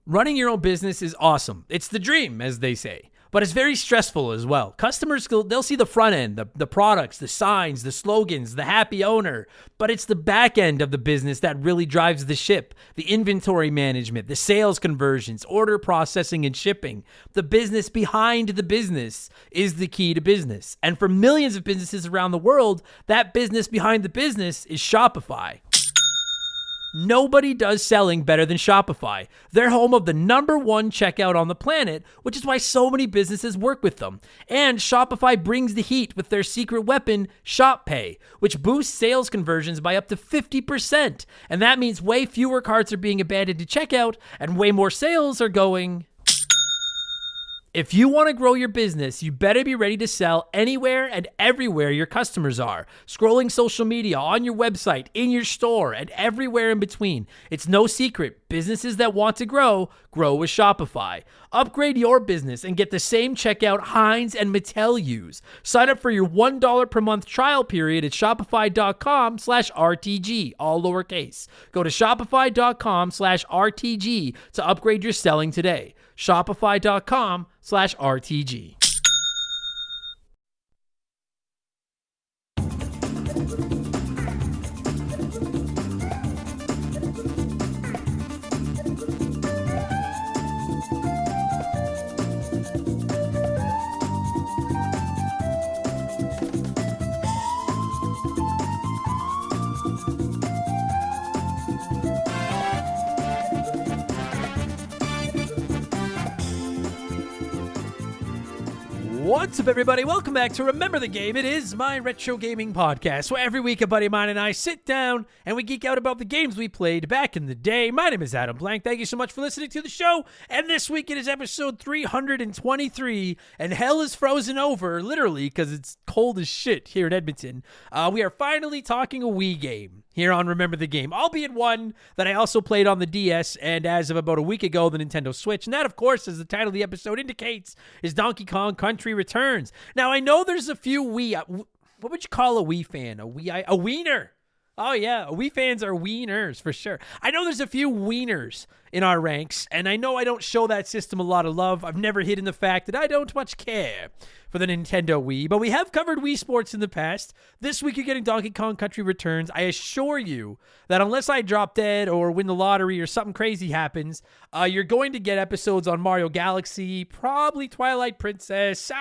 Running your own business is awesome. It's the dream, as they say. But it's very stressful as well. Customers, they'll see the front end, the products, the signs, the slogans, the happy owner. But it's the back end of the business that really drives the ship. The inventory management, the sales conversions, order processing and shipping. The business behind the business is the key to business. And for millions of businesses around the world, that business behind the business is Shopify. Nobody does selling better than Shopify. They're home of the #1 checkout on the planet, which is why so many businesses work with them. And Shopify brings the heat with their secret weapon, Shop Pay, which boosts sales conversions by up to 50%. And that means way fewer carts are being abandoned to checkout and way more sales are going. If you want to grow your business, you better be ready to sell anywhere and everywhere your customers are. Scrolling social media, on your website, in your store, and everywhere in between. It's no secret. Businesses that want to grow with Shopify. Upgrade your business and get the same checkout Heinz and Mattel use. Sign up for your $1 per month trial period at shopify.com/RTG, all lowercase. Go to shopify.com/RTG to upgrade your selling today. Shopify.com/RTG. What's up, everybody? Welcome back to Remember the Game. It is my retro gaming podcast, where every week a buddy of mine and I sit down and we geek out about the games we played back in the day. My name is Adam Blank. Thank you so much for listening to the show. And this week it is episode 323, and hell is frozen over, literally, because it's cold as shit here in Edmonton. We are finally talking a Wii game here on Remember the Game, albeit one that I also played on the DS and, as of about a week ago, the Nintendo Switch. And that, of course, as the title of the episode indicates, is Donkey Kong Country Returns. Now, I know there's a few what would you call a Wii fan? A wiener. Oh, yeah. Wii fans are wieners, for sure. I know there's a few wieners in our ranks, and I know I don't show that system a lot of love. I've never hidden the fact that I don't much care for the Nintendo Wii, but we have covered Wii Sports in the past. This week you're getting Donkey Kong Country Returns. I assure you that unless I drop dead or win the lottery or something crazy happens, you're going to get episodes on Mario Galaxy, probably Twilight Princess.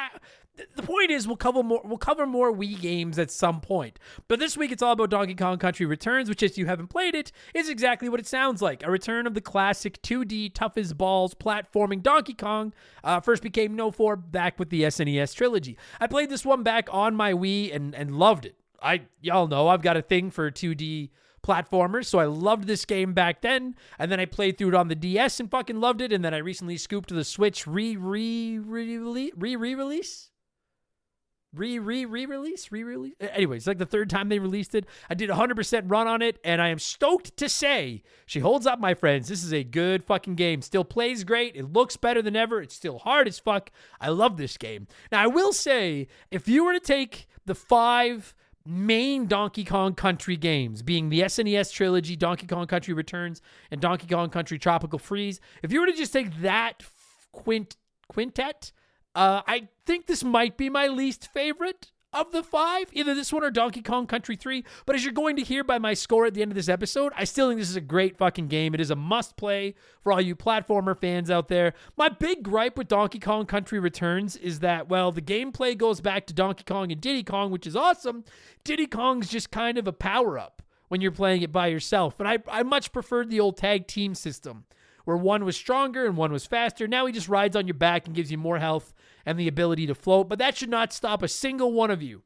The point is, we'll cover more Wii games at some point. But this week, it's all about Donkey Kong Country Returns, which, if you haven't played it, is exactly what it sounds like. A return of the classic 2D, tough as balls, platforming Donkey Kong. First became known for back with the SNES trilogy. I played this one back on my Wii and loved it. Y'all know I've got a thing for 2D platformers, so I loved this game back then, and then I played through it on the DS and fucking loved it, and then I recently scooped to the Switch re-release? Re-release? Anyways, it's like the third time they released it. I did 100% run on it, and I am stoked to say she holds up, my friends. This is a good fucking game. Still plays great. It looks better than ever. It's still hard as fuck. I love this game. Now, I will say, if you were to take the 5 main Donkey Kong Country games, being the SNES trilogy, Donkey Kong Country Returns, and Donkey Kong Country Tropical Freeze, if you were to just take that quintet, I think this might be my least favorite of the 5, either this one or Donkey Kong Country 3. But as you're going to hear by my score at the end of this episode, I still think this is a great fucking game. It is a must-play for all you platformer fans out there. My big gripe with Donkey Kong Country Returns is that, well, the gameplay goes back to Donkey Kong and Diddy Kong, which is awesome. Diddy Kong's just kind of a power-up when you're playing it by yourself. And I much preferred the old tag team system, where one was stronger and one was faster. Now he just rides on your back and gives you more health and the ability to float. But that should not stop a single one of you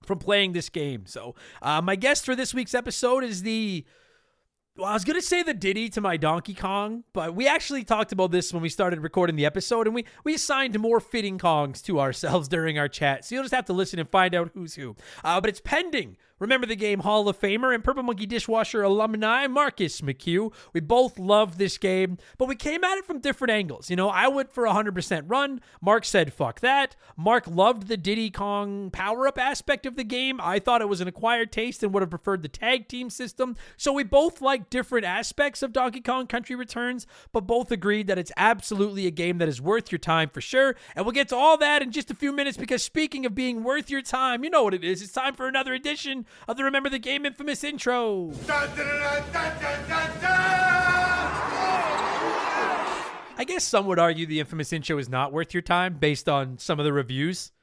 from playing this game. So my guest for this week's episode is I was going to say the Diddy to my Donkey Kong, but we actually talked about this when we started recording the episode, and we assigned more fitting Kongs to ourselves during our chat. So you'll just have to listen and find out who's who. But it's pending Remember the Game Hall of Famer and Purple Monkey Dishwasher alumni Marcus McCue. We both loved this game, but we came at it from different angles. I went for 100% run. Mark said, fuck that. Mark loved the Diddy Kong power-up aspect of the game. I thought it was an acquired taste and would have preferred the tag team system. So we both like different aspects of Donkey Kong Country Returns, but both agreed that it's absolutely a game that is worth your time for sure. And we'll get to all that in just a few minutes, because speaking of being worth your time, you know what it is. It's time for another edition of the Remember the Game infamous intro. I guess some would argue the infamous intro is not worth your time based on some of the reviews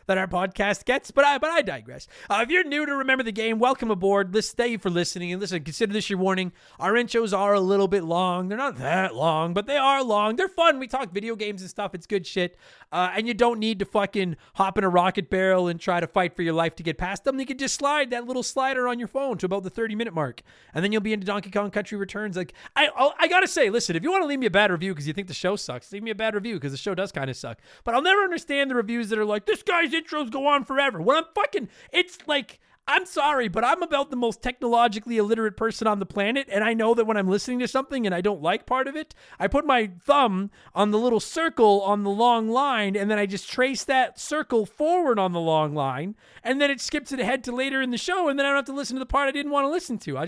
that our podcast gets, but I digress. If you're new to Remember the Game, welcome aboard. Thank you for listening, and listen, consider this your warning. Our intros are a little bit long. They're not that long, but they are long. They're fun. We talk video games and stuff. It's good shit, and you don't need to fucking hop in a rocket barrel and try to fight for your life to get past them. You can just slide that little slider on your phone to about the 30-minute mark, and then you'll be into Donkey Kong Country Returns. Like, I gotta say, listen, if you want to leave me a bad review because you think the show sucks, leave me a bad review, because the show does kind of suck. But I'll never understand the reviews that are like, this guy's intros go on forever. When it's like, I'm sorry, but I'm about the most technologically illiterate person on the planet, and I know that when I'm listening to something and I don't like part of it, I put my thumb on the little circle on the long line, and then I just trace that circle forward on the long line, and then it skips it ahead to later in the show, and then I don't have to listen to the part I didn't want to listen to. I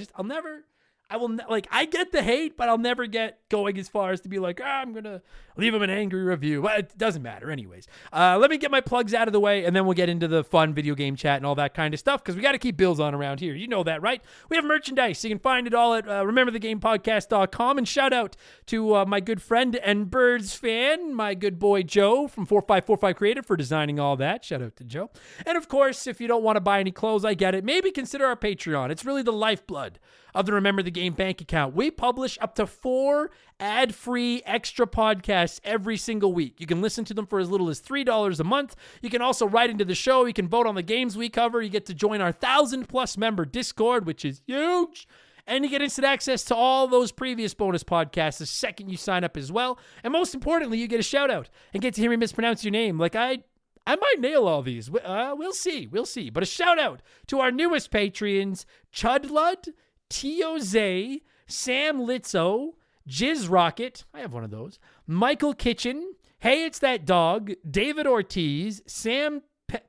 get the hate, but I'll never get going as far as to be like, I'm going to leave him an angry review. Well, it doesn't matter anyways. Let me get my plugs out of the way, and then we'll get into the fun video game chat and all that kind of stuff, because we got to keep bills on around here. You know that, right? We have merchandise. You can find it all at rememberthegamepodcast.com, and shout out to my good friend and Birds fan, my good boy Joe from 4545 Creative, for designing all that. Shout out to Joe. And of course, if you don't want to buy any clothes, I get it. Maybe consider our Patreon. It's really the lifeblood of the Remember the Game bank account. We publish up to 4 ad-free extra podcasts every single week. You can listen to them for as little as $3 a month. You can also write into the show. You can vote on the games we cover. You get to join our 1,000+ member Discord, which is huge. And you get instant access to all those previous bonus podcasts the second you sign up as well. And most importantly, you get a shout out and get to hear me mispronounce your name. Like I might nail all these. We'll see. But a shout out to our newest Patreons, Chudlud, Tioze, Sam Litzo, Jizz Rocket, I have one of those, Michael Kitchen, Hey It's That Dog, David Ortiz, Sam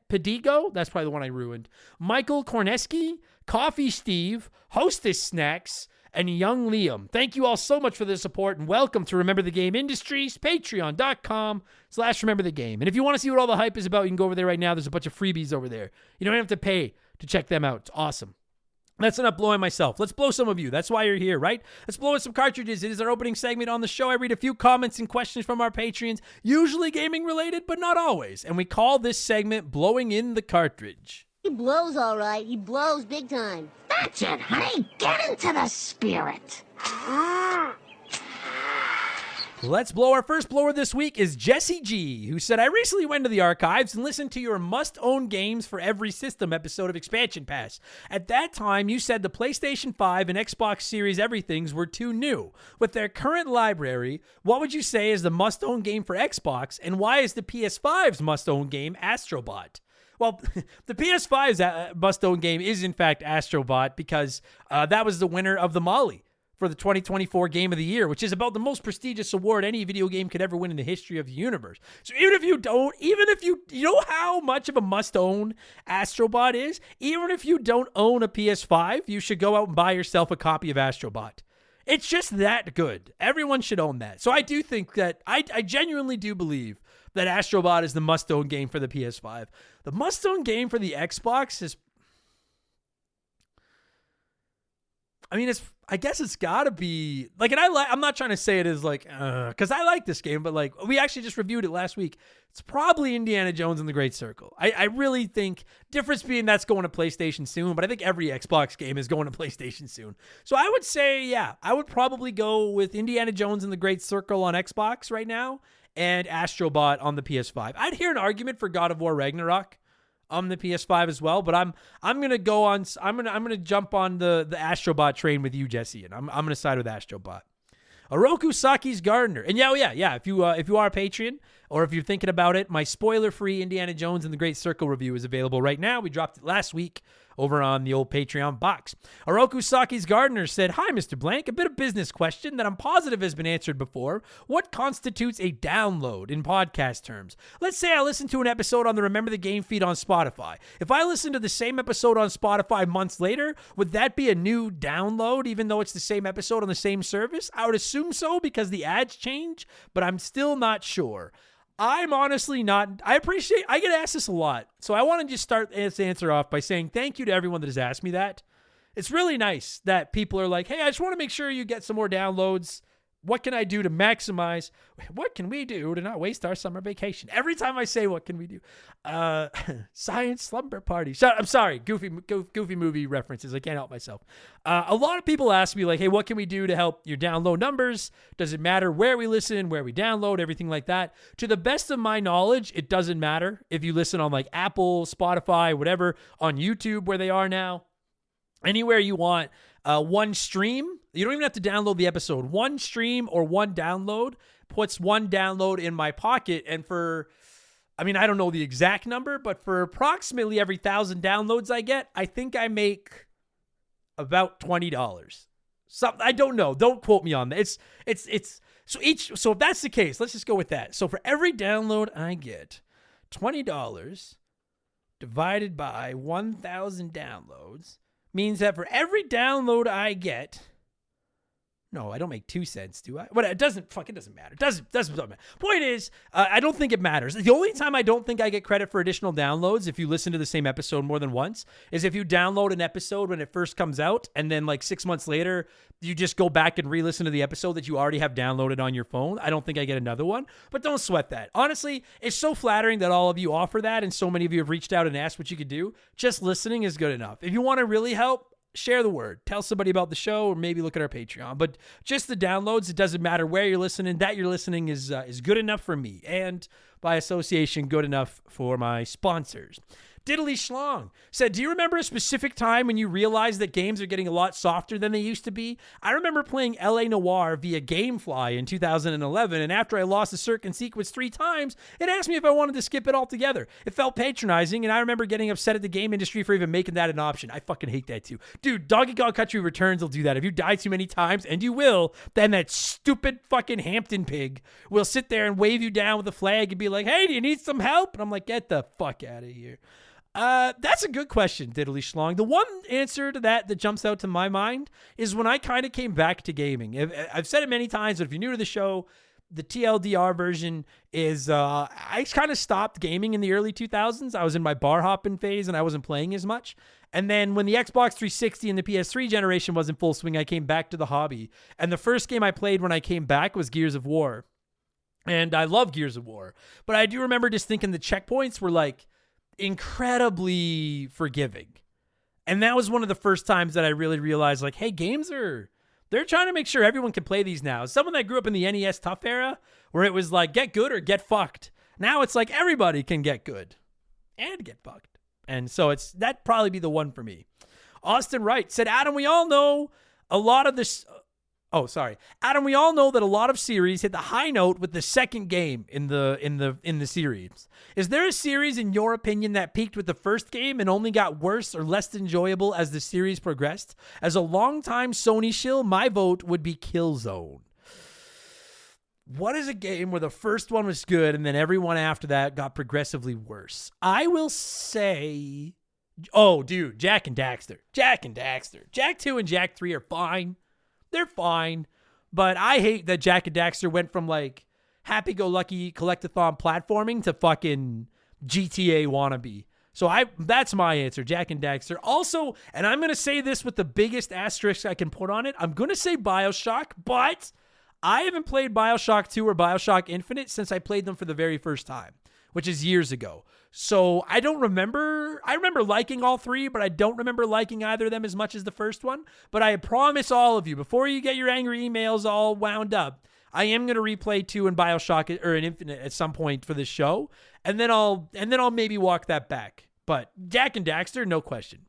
Pedigo, that's probably the one I ruined, Michael Korneski, Coffee Steve, Hostess Snacks, and Young Liam. Thank you all so much for the support, and welcome to Remember the Game Industries, patreon.com/Remember the Game. And if you want to see what all the hype is about, you can go over there right now. There's a bunch of freebies over there. You don't have to pay to check them out. It's awesome. That's enough blowing myself. Let's blow some of you. That's why you're here, right? Let's blow in some cartridges. It is our opening segment on the show. I read a few comments and questions from our Patreons, usually gaming related, but not always. And we call this segment Blowing in the Cartridge. He blows all right. He blows big time. That's it, honey. Get into the spirit. Let's blow. Our first blower this week is Jesse G, who said, I recently went to the archives and listened to your must-own games for every system episode of Expansion Pass. At that time, you said the PlayStation 5 and Xbox Series everythings were too new. With their current library, what would you say is the must-own game for Xbox, and why is the PS5's must-own game Astrobot? Well, the PS5's must-own game is, in fact, Astrobot, because that was the winner of the Molly for the 2024 Game of the Year, which is about the most prestigious award any video game could ever win in the history of the universe. So even if you know how much of a must-own Astrobot is? Even if you don't own a PS5, you should go out and buy yourself a copy of Astrobot. It's just that good. Everyone should own that. So I do think that, I genuinely do believe that Astrobot is the must-own game for the PS5. The must-own game for the Xbox is, I guess it's gotta be like, and I'm not trying to say it as like, because I like this game, but like, we actually just reviewed it last week. It's probably Indiana Jones and the Great Circle. I really think, difference being that's going to PlayStation soon, but I think every Xbox game is going to PlayStation soon. So I would say, yeah, I would probably go with Indiana Jones and the Great Circle on Xbox right now, and Astrobot on the PS5. I'd hear an argument for God of War Ragnarok on the PS5 as well, but I'm gonna jump on the Astrobot train with you, Jesse, and I'm gonna side with Astrobot. Oroku Saki's Gardener, and yeah, if you are a Patreon, Or if you're thinking about it, my spoiler-free Indiana Jones and the Great Circle review is available right now. We dropped it last week over on the old Patreon box. Oroku Saki's Gardener said, "Hi, Mr. Blank. A bit of business question that I'm positive has been answered before. What constitutes a download in podcast terms? Let's say I listen to an episode on the Remember the Game feed on Spotify. If I listen to the same episode on Spotify months later, would that be a new download even though it's the same episode on the same service? I would assume so because the ads change, but I'm still not sure." I'm honestly not. I get asked this a lot. So I want to just start this answer off by saying thank you to everyone that has asked me that. It's really nice that people are like, hey, I just want to make sure you get some more downloads. What can I do to maximize? What can we do to not waste our summer vacation? Every time I say, what can we do? Science slumber party. I'm sorry, goofy movie references. I can't help myself. A lot of people ask me like, hey, what can we do to help your download numbers? Does it matter where we listen, where we download, everything like that? To the best of my knowledge, it doesn't matter if you listen on like Apple, Spotify, whatever, on YouTube where they are now. Anywhere you want, one stream. You don't even have to download the episode. One stream or one download puts one download in my pocket. And I don't know the exact number, but for approximately every 1,000 downloads I get, I think I make about $20. I don't know. Don't quote me on that. So if that's the case, let's just go with that. So for every download I get, $20 divided by 1,000 downloads means that for every download I get, no, I don't make 2 cents, do I? But it doesn't matter. It doesn't matter. Point is, I don't think it matters. The only time I don't think I get credit for additional downloads, if you listen to the same episode more than once, is if you download an episode when it first comes out, and then like 6 months later, you just go back and re-listen to the episode that you already have downloaded on your phone. I don't think I get another one, but don't sweat that. Honestly, it's so flattering that all of you offer that, and so many of you have reached out and asked what you could do. Just listening is good enough. If you want to really help, share the word. Tell somebody about the show, or maybe look at our Patreon. But just the downloads, it doesn't matter where you're listening. That you're listening is good enough for me, and by association, good enough for my sponsors. Diddly Schlong said, "Do you remember a specific time when you realized that games are getting a lot softer than they used to be? I remember playing LA Noire via Gamefly in 2011, and after I lost a certain sequence 3 times, it asked me if I wanted to skip it altogether. It felt patronizing, and I remember getting upset at the game industry for even making that an option. I fucking hate that too. Dude, Donkey Kong Country Returns will do that. If you die too many times, and you will, then that stupid fucking Hampton pig will sit there and wave you down with a flag and be like, hey, do you need some help? And I'm like, get the fuck out of here." That's a good question, Diddly Schlong. The one answer to that jumps out to my mind is when I kind of came back to gaming. I've said it many times, but if you're new to the show, the TLDR version is I kind of stopped gaming in the early 2000s. I was in my bar hopping phase and I wasn't playing as much. And then when the Xbox 360 and the PS3 generation was in full swing, I came back to the hobby. And the first game I played when I came back was Gears of War. And I love Gears of War. But I do remember just thinking the checkpoints were like incredibly forgiving. And that was one of the first times that I really realized, like, hey, they're trying to make sure everyone can play these now. As someone that grew up in the NES Tough era, where it was like, get good or get fucked. Now it's like everybody can get good and get fucked. And so that'd probably be the one for me. Austin Wright said, Adam, we all know a lot of this... Adam, we all know that a lot of series hit the high note with the second game in the series. Is there a series, in your opinion, that peaked with the first game and only got worse or less enjoyable as the series progressed? As a longtime Sony shill, my vote would be Killzone. What is a game where the first one was good and then everyone after that got progressively worse? I will say, Jak and Daxter. Jak 2 and Jak 3 are fine. They're fine, but I hate that Jak and Daxter went from like happy-go-lucky collectathon platforming to fucking GTA wannabe. So that's my answer, Jak and Daxter. Also, and I'm going to say this with the biggest asterisk I can put on it, I'm going to say BioShock, but I haven't played BioShock 2 or BioShock Infinite since I played them for the very first time, which is years ago. So I remember liking all 3, but I don't remember liking either of them as much as the first one. But I promise all of you, before you get your angry emails all wound up, I am going to replay 2 and BioShock or an Infinite at some point for this show. And then I'll maybe walk that back. But Jak and Daxter, no question.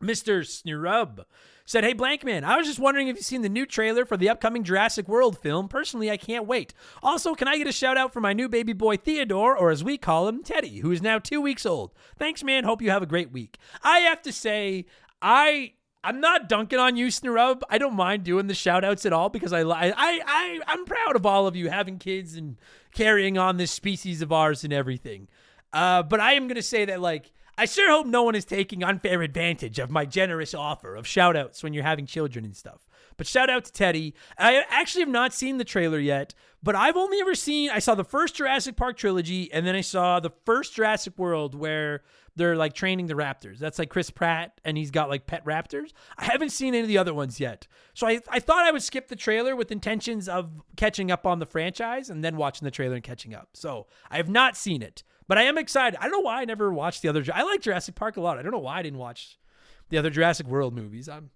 Mr. Snurub said, hey, Blankman, I was just wondering if you've seen the new trailer for the upcoming Jurassic World film. Personally, I can't wait. Also, can I get a shout out for my new baby boy Theodore, or as we call him, Teddy, who is now 2 weeks old? Thanks, man. Hope you have a great week. I have to say, I'm not dunking on you, Snurub. I don't mind doing the shout outs at all because I'm proud of all of you having kids and carrying on this species of ours and everything. But I am going to say that, like, I sure hope no one is taking unfair advantage of my generous offer of shout-outs when you're having children and stuff. But shout out to Teddy. I actually have not seen the trailer yet, but I've only ever I saw the first Jurassic Park trilogy, and then I saw the first Jurassic World where they're like training the raptors. That's like Chris Pratt, and he's got like pet raptors. I haven't seen any of the other ones yet. So I thought I would skip the trailer with intentions of catching up on the franchise and then watching the trailer and catching up. So I have not seen it. But I am excited. I don't know why I never watched the other. I like Jurassic Park a lot. I don't know why I didn't watch the other Jurassic World movies. I'm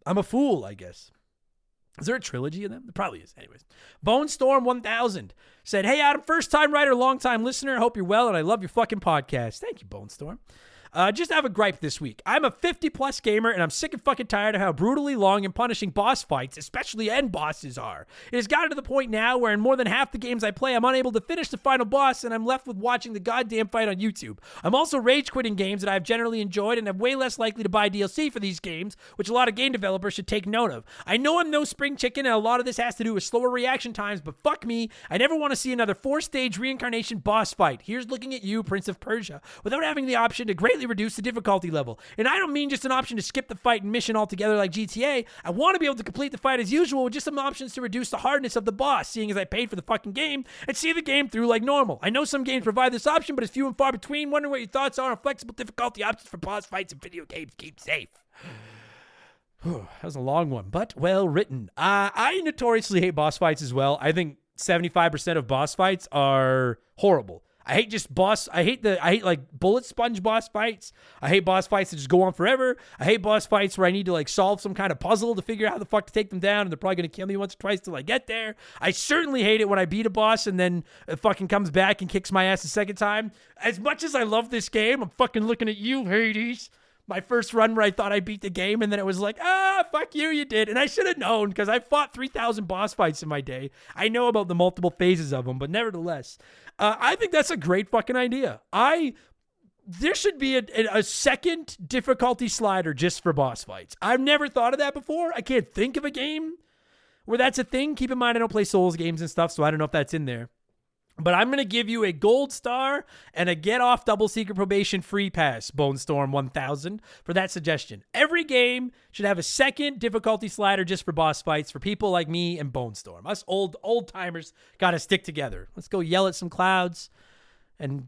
a fool, I guess. Is there a trilogy of them? There probably is. Anyways, Bone Storm 1000 said, hey, Adam, first time writer, long time listener. Hope you're well, and I love your fucking podcast. Thank you, Bone Storm. Just have a gripe this week. I'm a 50-plus gamer, and I'm sick and fucking tired of how brutally long and punishing boss fights, especially end bosses, are. It has gotten to the point now where in more than half the games I play, I'm unable to finish the final boss, and I'm left with watching the goddamn fight on YouTube. I'm also rage-quitting games that I've generally enjoyed, and I'm way less likely to buy DLC for these games, which a lot of game developers should take note of. I know I'm no spring chicken, and a lot of this has to do with slower reaction times, but fuck me, I never want to see another 4-stage reincarnation boss fight. Here's looking at you, Prince of Persia, without having the option to greatly reduce the difficulty level. And I don't mean just an option to skip the fight and mission altogether like GTA. I want to be able to complete the fight as usual with just some options to reduce the hardness of the boss, seeing as I paid for the fucking game, and see the game through like normal. I know some games provide this option, but it's few and far between. Wondering what your thoughts are on flexible difficulty options for boss fights and video games. Keep safe. That was a long one, but well written. I notoriously hate boss fights as well. I think 75% of boss fights are horrible. I hate like bullet sponge boss fights. I hate boss fights that just go on forever. I hate boss fights where I need to like solve some kind of puzzle to figure out how the fuck to take them down, and they're probably going to kill me once or twice till I get there. I certainly hate it when I beat a boss and then it fucking comes back and kicks my ass a second time. As much as I love this game, I'm fucking looking at you, Hades. My first run where I thought I beat the game, and then it was like, fuck you, you did. And I should have known because I fought 3,000 boss fights in my day. I know about the multiple phases of them, but nevertheless, I think that's a great fucking idea. There should be a second difficulty slider just for boss fights. I've never thought of that before. I can't think of a game where that's a thing. Keep in mind, I don't play Souls games and stuff, so I don't know if that's in there. But I'm going to give you a gold star and a get off double secret probation free pass, Bone Storm 1000, for that suggestion. Every game should have a second difficulty slider just for boss fights for people like me and Bone Storm. Us old timers got to stick together. Let's go yell at some clouds and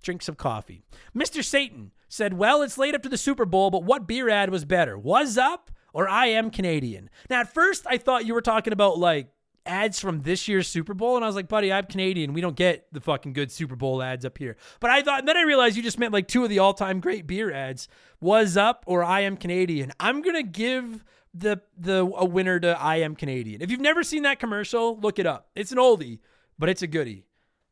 drink some coffee. Mr. Satan said, well, it's late up to the Super Bowl, but what beer ad was better? Was Up or I Am Canadian? Now, at first, I thought you were talking about like ads from this year's Super Bowl, and I was like, buddy, I'm Canadian. We don't get the fucking good Super Bowl ads up here. But then I realized you just meant like two of the all-time great beer ads, Was Up or I Am Canadian. I'm gonna give a winner to I Am Canadian. If you've never seen that commercial, look it up. It's an oldie, but it's a goodie.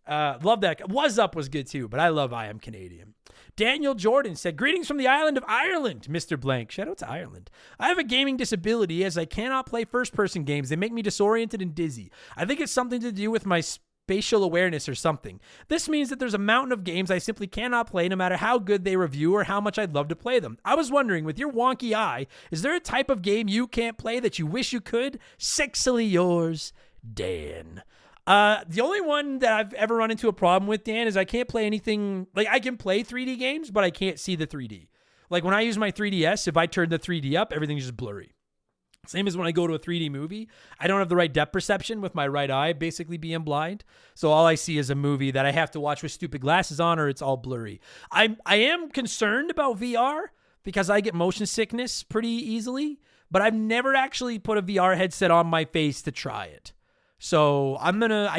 Love that. Was Up was good too, but I love I Am Canadian. Daniel Jordan said, greetings from the island of Ireland, Mr. Blank. Shout out to Ireland. I have a gaming disability as I cannot play first-person games. They make me disoriented and dizzy. I think it's something to do with my spatial awareness or something. This means that there's a mountain of games I simply cannot play no matter how good they review or how much I'd love to play them. I was wondering, with your wonky eye, is there a type of game you can't play that you wish you could? Sexily yours, Dan. The only one that I've ever run into a problem with, Dan, is I can't play anything. Like, I can play 3D games, but I can't see the 3D. Like, when I use my 3DS, if I turn the 3D up, everything's just blurry. Same as when I go to a 3D movie. I don't have the right depth perception with my right eye basically being blind. So all I see is a movie that I have to watch with stupid glasses on, or it's all blurry. I am concerned about VR because I get motion sickness pretty easily, but I've never actually put a VR headset on my face to try it. So I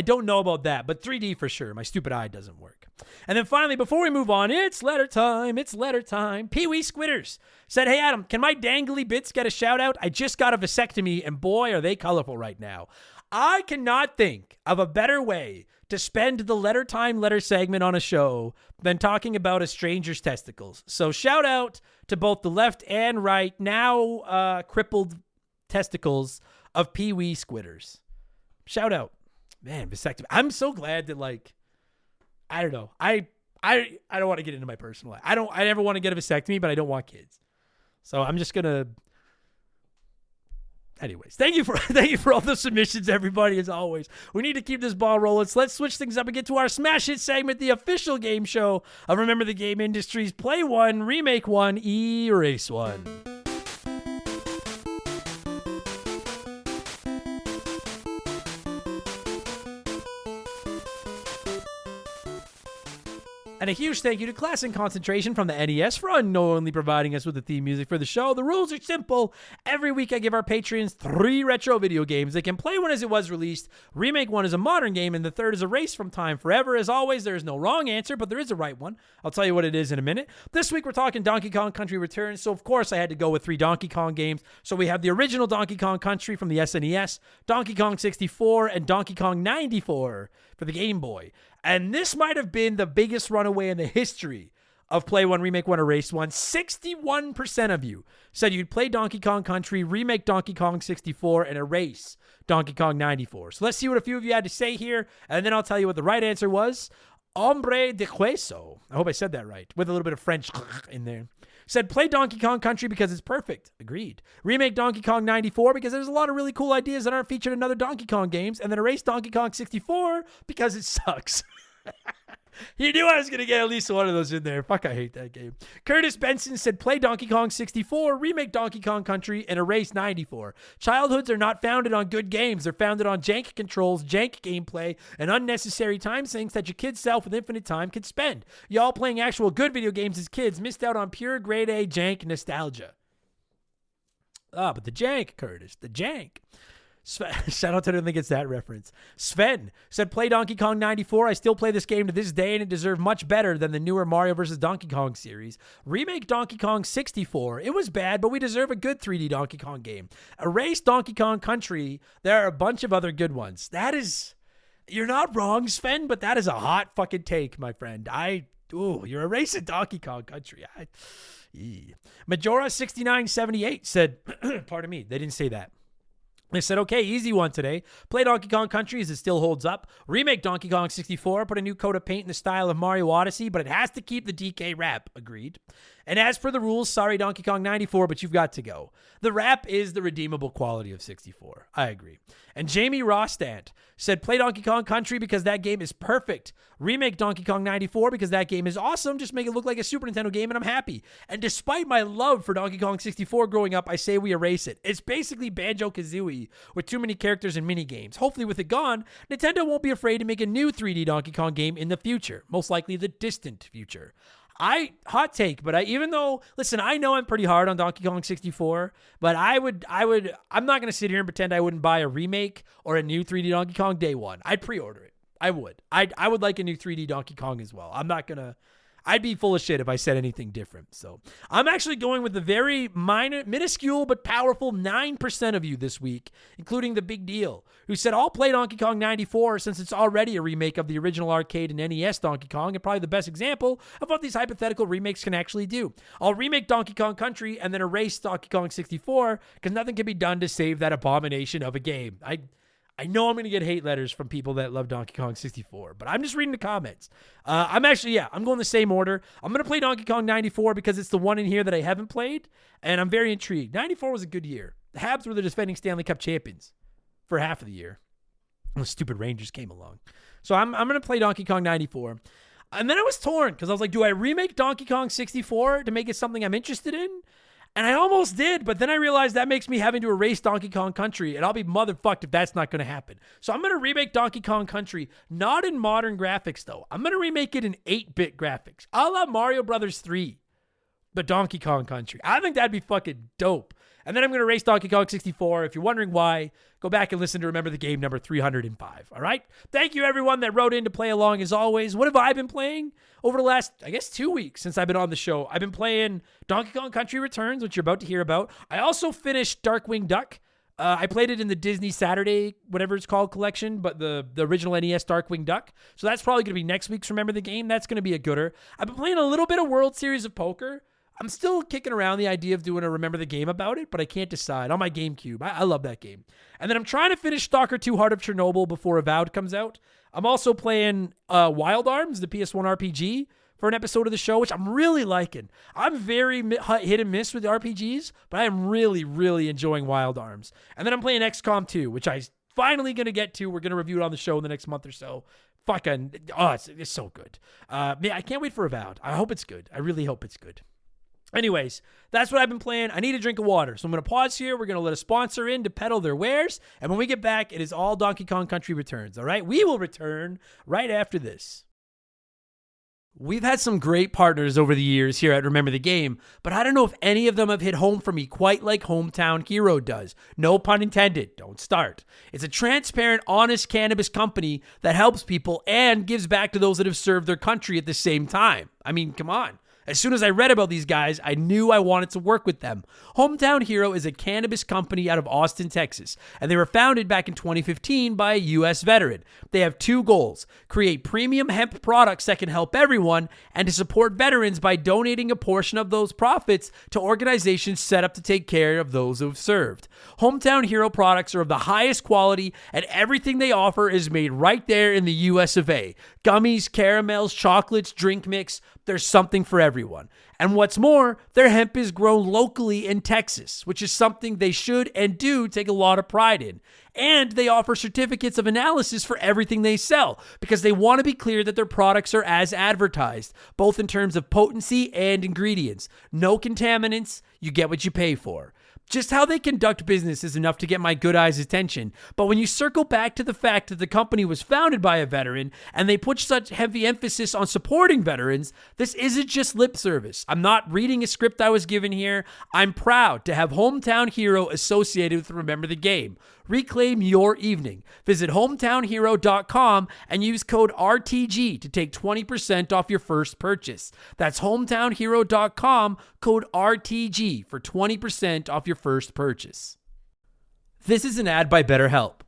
don't know about that, but 3D for sure. My stupid eye doesn't work. And then finally, before we move on, it's letter time. Pee-wee Squitters said, hey, Adam, can my dangly bits get a shout out? I just got a vasectomy, and boy, are they colorful right now. I cannot think of a better way to spend the letter segment on a show than talking about a stranger's testicles. So shout out to both the left and right, now crippled testicles of Pee Wee Squitters. Shout out. Man, vasectomy. I'm so glad that, like, I don't know. I don't want to get into my personal life. I never want to get a vasectomy, but I don't want kids. So I'm just going to. Anyways, thank you for all the submissions, everybody, as always. We need to keep this ball rolling. So let's switch things up and get to our Smash Hit segment, the official game show of Remember the Game Industries. Play one, remake one, erase one. And a huge thank you to Class and Concentration from the NES for unknowingly providing us with the theme music for the show. The rules are simple. Every week I give our patrons 3 retro video games. They can play one as it was released, remake one as a modern game, and the third is a race from time forever. As always, there is no wrong answer, but there is a right one. I'll tell you what it is in a minute. This week we're talking Donkey Kong Country Returns, so of course I had to go with 3 Donkey Kong games. So we have the original Donkey Kong Country from the SNES, Donkey Kong 64, and Donkey Kong 94 for the Game Boy. And this might have been the biggest runaway in the history of Play One, Remake One, Erase One. 61% of you said you'd play Donkey Kong Country, remake Donkey Kong 64, and erase Donkey Kong 94. So let's see what a few of you had to say here, and then I'll tell you what the right answer was. Hombre de Hueso, I hope I said that right, with a little bit of French in there, said play Donkey Kong Country because it's perfect. Agreed. Remake Donkey Kong 94 because there's a lot of really cool ideas that aren't featured in other Donkey Kong games, and then erase Donkey Kong 64 because it sucks. You knew I was going to get at least one of those in there. Fuck, I hate that game. Curtis Benson said play Donkey Kong 64, remake Donkey Kong Country, and erase 94. Childhoods are not founded on good games. They're founded on jank controls, jank gameplay, and unnecessary time sinks that your kid self with infinite time could spend. Y'all playing actual good video games as kids missed out on pure grade A jank nostalgia. But the jank, Curtis, the jank. Shout out to anyone that gets that reference. Sven said, play Donkey Kong 94. I still play this game to this day, and it deserved much better than the newer Mario vs. Donkey Kong series. Remake Donkey Kong 64. It was bad, but we deserve a good 3D Donkey Kong game. Erase Donkey Kong Country. There are a bunch of other good ones. That is, you're not wrong, Sven, but that is a hot fucking take, my friend. You're erasing Donkey Kong Country. Majora6978 said, pardon me, they didn't say that. They said, okay, easy one today. Play Donkey Kong Country as it still holds up. Remake Donkey Kong 64. Put a new coat of paint in the style of Mario Odyssey, but it has to keep the DK rap. Agreed. And as for the rules, sorry Donkey Kong 94, but you've got to go. The rap is the redeemable quality of 64. I agree. And Jamie Rostand said, play Donkey Kong Country because that game is perfect. Remake Donkey Kong 94 because that game is awesome. Just make it look like a Super Nintendo game and I'm happy. And despite my love for Donkey Kong 64 growing up, I say we erase it. It's basically Banjo-Kazooie with too many characters and mini games. Hopefully with it gone, Nintendo won't be afraid to make a new 3D Donkey Kong game in the future. Most likely the distant future. Hot take, but even though, listen, I know I'm pretty hard on Donkey Kong 64, but I'm not going to sit here and pretend I wouldn't buy a remake or a new 3D Donkey Kong day one. I'd pre-order it. I would. I would like a new 3D Donkey Kong as well. I'd be full of shit if I said anything different. So I'm actually going with the very minuscule but powerful 9% of you this week, including the big deal, who said, I'll play Donkey Kong 94 since it's already a remake of the original arcade and NES Donkey Kong and probably the best example of what these hypothetical remakes can actually do. I'll remake Donkey Kong Country and then erase Donkey Kong 64 because nothing can be done to save that abomination of a game. I know I'm going to get hate letters from people that love Donkey Kong 64, but I'm just reading the comments. I'm going the same order. I'm going to play Donkey Kong 94 because it's the one in here that I haven't played, and I'm very intrigued. 94 was a good year. The Habs were the defending Stanley Cup champions for half of the year. The stupid Rangers came along. So I'm going to play Donkey Kong 94. And then I was torn because I was like, do I remake Donkey Kong 64 to make it something I'm interested in? And I almost did, but then I realized that makes me having to erase Donkey Kong Country, and I'll be motherfucked if that's not going to happen. So I'm going to remake Donkey Kong Country, not in modern graphics, though. I'm going to remake it in 8-bit graphics, a la Mario Brothers 3, but Donkey Kong Country. I think that'd be fucking dope. And then I'm going to erase Donkey Kong 64. If you're wondering why, go back and listen to Remember the Game number 305, all right? Thank you, everyone that wrote in to play along, as always. What have I been playing over the last, 2 weeks since I've been on the show? I've been playing Donkey Kong Country Returns, which you're about to hear about. I also finished Darkwing Duck, I played it in the Disney Saturday, whatever it's called, collection, but the original NES Darkwing Duck. So that's probably going to be next week's Remember the Game. That's going to be a gooder. I've been playing a little bit of World Series of Poker. I'm still kicking around the idea of doing a Remember the Game about it, but I can't decide. On my GameCube. I love that game. And then I'm trying to finish Stalker 2 Heart of Chernobyl before Avowed comes out. I'm also playing Wild Arms, the PS1 RPG, for an episode of the show, which I'm really liking. I'm very hit and miss with RPGs, but I am really, really enjoying Wild Arms. And then I'm playing XCOM 2, which I finally going to get to. We're going to review it on the show in the next month or so. It's so good. I can't wait for Avowed. I hope it's good. I really hope it's good. Anyways, that's what I've been playing. I need a drink of water. So I'm going to pause here. We're going to let a sponsor in to peddle their wares. And when we get back, it is all Donkey Kong Country Returns. All right? We will return right after this. We've had some great partners over the years here at Remember the Game, but I don't know if any of them have hit home for me quite like Hometown Hero does. No pun intended. Don't start. It's a transparent, honest cannabis company that helps people and gives back to those that have served their country at the same time. I mean, come on. As soon as I read about these guys, I knew I wanted to work with them. Hometown Hero is a cannabis company out of Austin, Texas, and they were founded back in 2015 by a U.S. veteran. They have two goals: create premium hemp products that can help everyone, and to support veterans by donating a portion of those profits to organizations set up to take care of those who have served. Hometown Hero products are of the highest quality, and everything they offer is made right there in the U.S. of A. Gummies, caramels, chocolates, drink mix. There's something for everyone. And what's more, their hemp is grown locally in Texas, which is something they should and do take a lot of pride in. And they offer certificates of analysis for everything they sell because they want to be clear that their products are as advertised, both in terms of potency and ingredients. No contaminants, you get what you pay for. Just how they conduct business is enough to get my good eyes' attention, but when you circle back to the fact that the company was founded by a veteran and they put such heavy emphasis on supporting veterans, this isn't just lip service. I'm not reading a script I was given here. I'm proud to have Hometown Hero associated with Remember the Game. Reclaim your evening. Visit hometownhero.com and use code RTG to take 20% off your first purchase. That's hometownhero.com, code RTG for 20% off your first purchase. This is an ad by BetterHelp.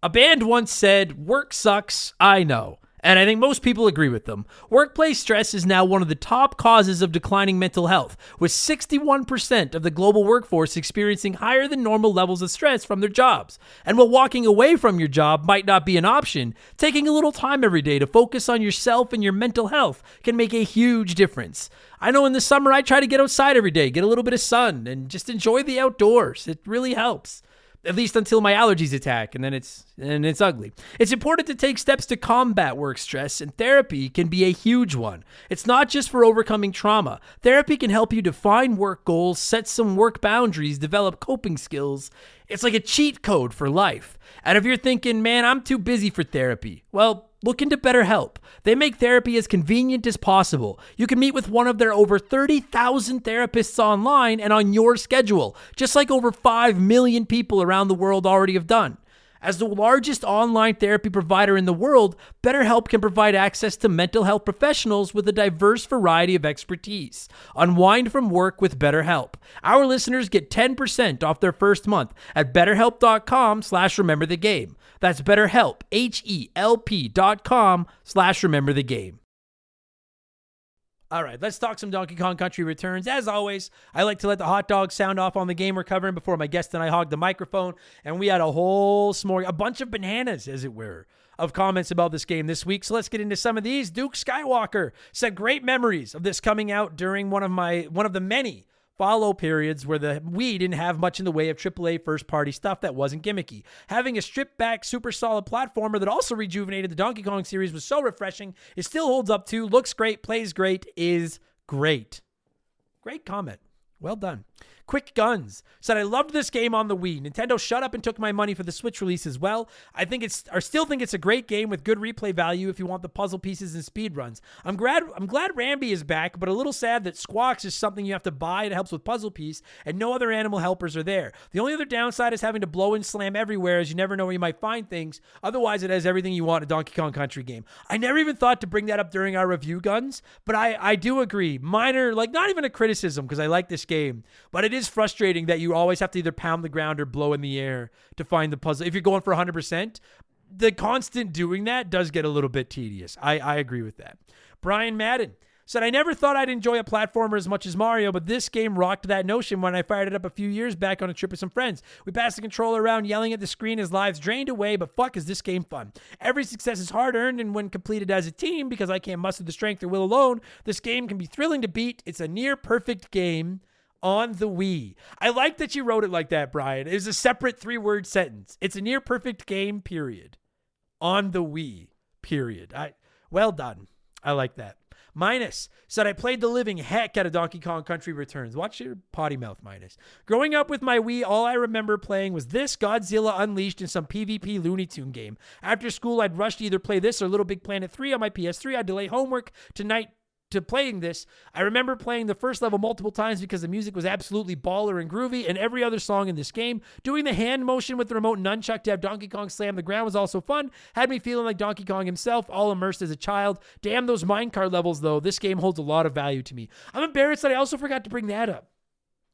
A band once said, "Work sucks, I know." And I think most people agree with them. Workplace stress is now one of the top causes of declining mental health, with 61% of the global workforce experiencing higher than normal levels of stress from their jobs. And while walking away from your job might not be an option, taking a little time every day to focus on yourself and your mental health can make a huge difference. I know in the summer I try to get outside every day, get a little bit of sun, and just enjoy the outdoors. It really helps. At least until my allergies attack, and then it's ugly. It's important to take steps to combat work stress, and therapy can be a huge one. It's not just for overcoming trauma. Therapy can help you define work goals, set some work boundaries, develop coping skills. It's like a cheat code for life. And if you're thinking, man, I'm too busy for therapy, well, look into BetterHelp. They make therapy as convenient as possible. You can meet with one of their over 30,000 therapists online and on your schedule, just like over 5 million people around the world already have done. As the largest online therapy provider in the world, BetterHelp can provide access to mental health professionals with a diverse variety of expertise. Unwind from work with BetterHelp. Our listeners get 10% off their first month at BetterHelp.com/RememberTheGame. That's BetterHelp, HELP.com/RememberTheGame. All right, let's talk some Donkey Kong Country Returns. As always, I like to let the hot dog sound off on the game we're covering before my guest and I hog the microphone. And we had a bunch of bananas, as it were, of comments about this game this week. So let's get into some of these. Duke Skywalker said great memories of this coming out during one of the many follow periods where the Wii didn't have much in the way of AAA first-party stuff that wasn't gimmicky. Having a stripped-back, super solid platformer that also rejuvenated the Donkey Kong series was so refreshing. It still holds up too, looks great, plays great, is great. Great comment. Well done. Quick Guns said, I loved this game on the Wii. Nintendo shut up and took my money for the Switch release as well. I still think it's a great game with good replay value if you want the puzzle pieces and speed runs. I'm glad Rambi is back, but a little sad that Squawks is something you have to buy that helps with puzzle piece, and no other animal helpers are there. The only other downside is having to blow and slam everywhere, as you never know where you might find things. Otherwise, it has everything you want in a Donkey Kong Country game. I never even thought to bring that up during our review, Guns, but I do agree. Minor, like not even a criticism because I like this game, but it is frustrating that you always have to either pound the ground or blow in the air to find the puzzle. If you're going for 100%, the constant doing that does get a little bit tedious. I agree with that. Brian Madden said, I never thought I'd enjoy a platformer as much as Mario, but this game rocked that notion when I fired it up a few years back on a trip with some friends. We passed the controller around yelling at the screen as lives drained away, but fuck is this game fun. Every success is hard-earned, and when completed as a team, because I can't muster the strength or will alone, this game can be thrilling to beat. It's a near-perfect game on the Wii. I like that you wrote it like that, Brian. It was a separate 3-word sentence. It's a near-perfect game, period. On the Wii, period. Well done. I like that. Minus said, I played the living heck out of Donkey Kong Country Returns. Watch your potty mouth, Minus. Growing up with my Wii, all I remember playing was this, Godzilla Unleashed, in some PvP Looney Tune game. After school, I'd rush to either play this or Little Big Planet 3 on my PS3. I'd delay homework tonight to playing this. I remember playing the first level multiple times because the music was absolutely baller and groovy, and every other song in this game. Doing the hand motion with the remote nunchuck to have Donkey Kong slam the ground was also fun. Had me feeling like Donkey Kong himself, all immersed as a child. Damn those minecart levels, though. This game holds a lot of value to me. I'm embarrassed that I also forgot to bring that up,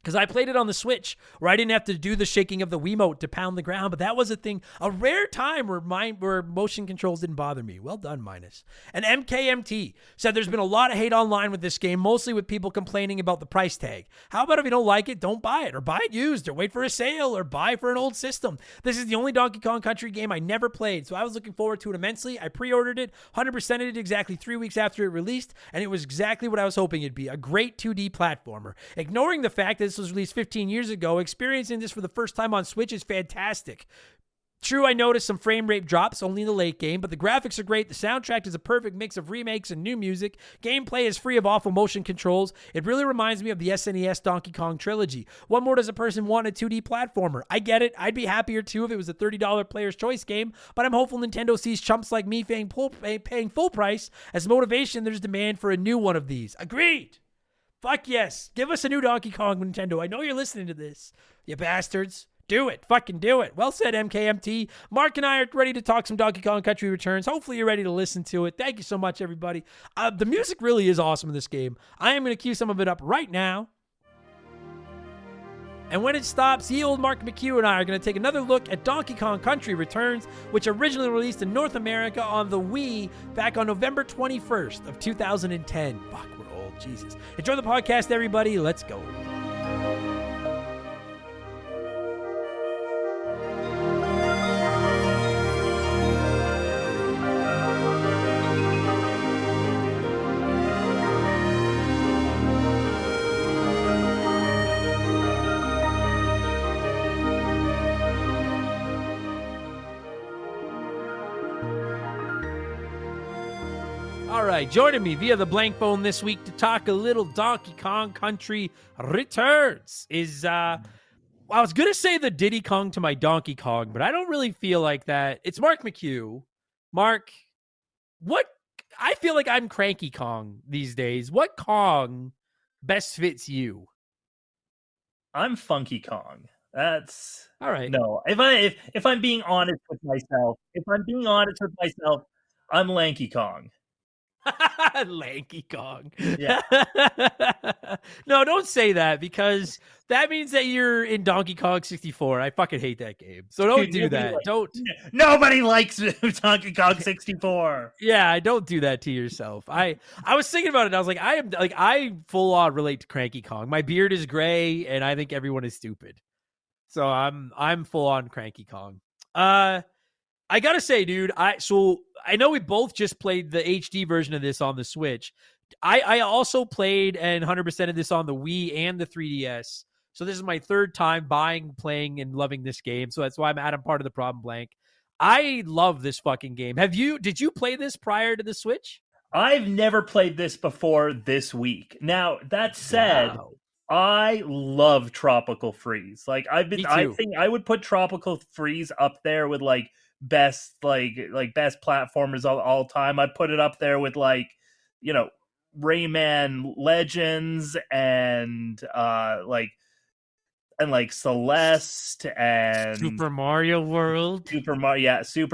because I played it on the Switch where I didn't have to do the shaking of the Wiimote to pound the ground, but that was a thing, a rare time where motion controls didn't bother me. Well done, Minus. And MKMT said there's been a lot of hate online with this game, mostly with people complaining about the price tag. How about if you don't like it, don't buy it, or buy it used, or wait for a sale, or buy for an old system. This is the only Donkey Kong Country game I never played, so I was looking forward to it immensely. I pre-ordered it, 100%ed it exactly 3 weeks after it released, and it was exactly what I was hoping it'd be, a great 2D platformer. Ignoring the fact that this was released 15 years ago, experiencing this for the first time on Switch is fantastic. True, I noticed some frame rate drops only in the late game, but the graphics are great. The soundtrack is a perfect mix of remakes and new music. Gameplay is free of awful motion controls. It really reminds me of the SNES Donkey Kong trilogy. What more does a person want in a 2D platformer? I get it. I'd be happier too if it was a $30 player's choice game, but I'm hopeful Nintendo sees chumps like me paying full price as motivation. There's demand for a new one of these. Agreed. Fuck yes. Give us a new Donkey Kong, Nintendo. I know you're listening to this, you bastards. Do it. Fucking do it. Well said, MKMT. Mark and I are ready to talk some Donkey Kong Country Returns. Hopefully you're ready to listen to it. Thank you so much, everybody. The music really is awesome in this game. I am going to cue some of it up right now. And when it stops, ye old Mark McCue and I are going to take another look at Donkey Kong Country Returns, which originally released in North America on the Wii back on November 21st of 2010. Fuck, we're old. Jesus. Enjoy the podcast, everybody. Let's go. All right, joining me via the blank phone this week to talk a little Donkey Kong Country Returns is, I was going to say the Diddy Kong to my Donkey Kong, but I don't really feel like that. It's Mark McCue. Mark, I feel like I'm Cranky Kong these days. What Kong best fits you? I'm Funky Kong. That's all right. No, if I'm being honest with myself, I'm Lanky Kong. Lanky Kong. Yeah. No, don't say that, because that means that you're in Donkey Kong 64. I fucking hate that game. So don't do that. Nobody likes Donkey Kong 64. Yeah, don't do that to yourself. I was thinking about it, and I was like, I full on relate to Cranky Kong. My beard is gray, and I think everyone is stupid. So I'm full on Cranky Kong. I gotta say, dude, I know we both just played the HD version of this on the Switch. I also played and 100% of this on the Wii and the 3DS. So this is my third time buying, playing, and loving this game. So that's why I'm part of the problem, Blank. I love this fucking game. Did you play this prior to the Switch? I've never played this before this week. Now, that said, wow. I love Tropical Freeze. Like I think I would put Tropical Freeze up there with like best best platformers of all time. I'd put it up there with Rayman Legends and Celeste and Super Mario World. Super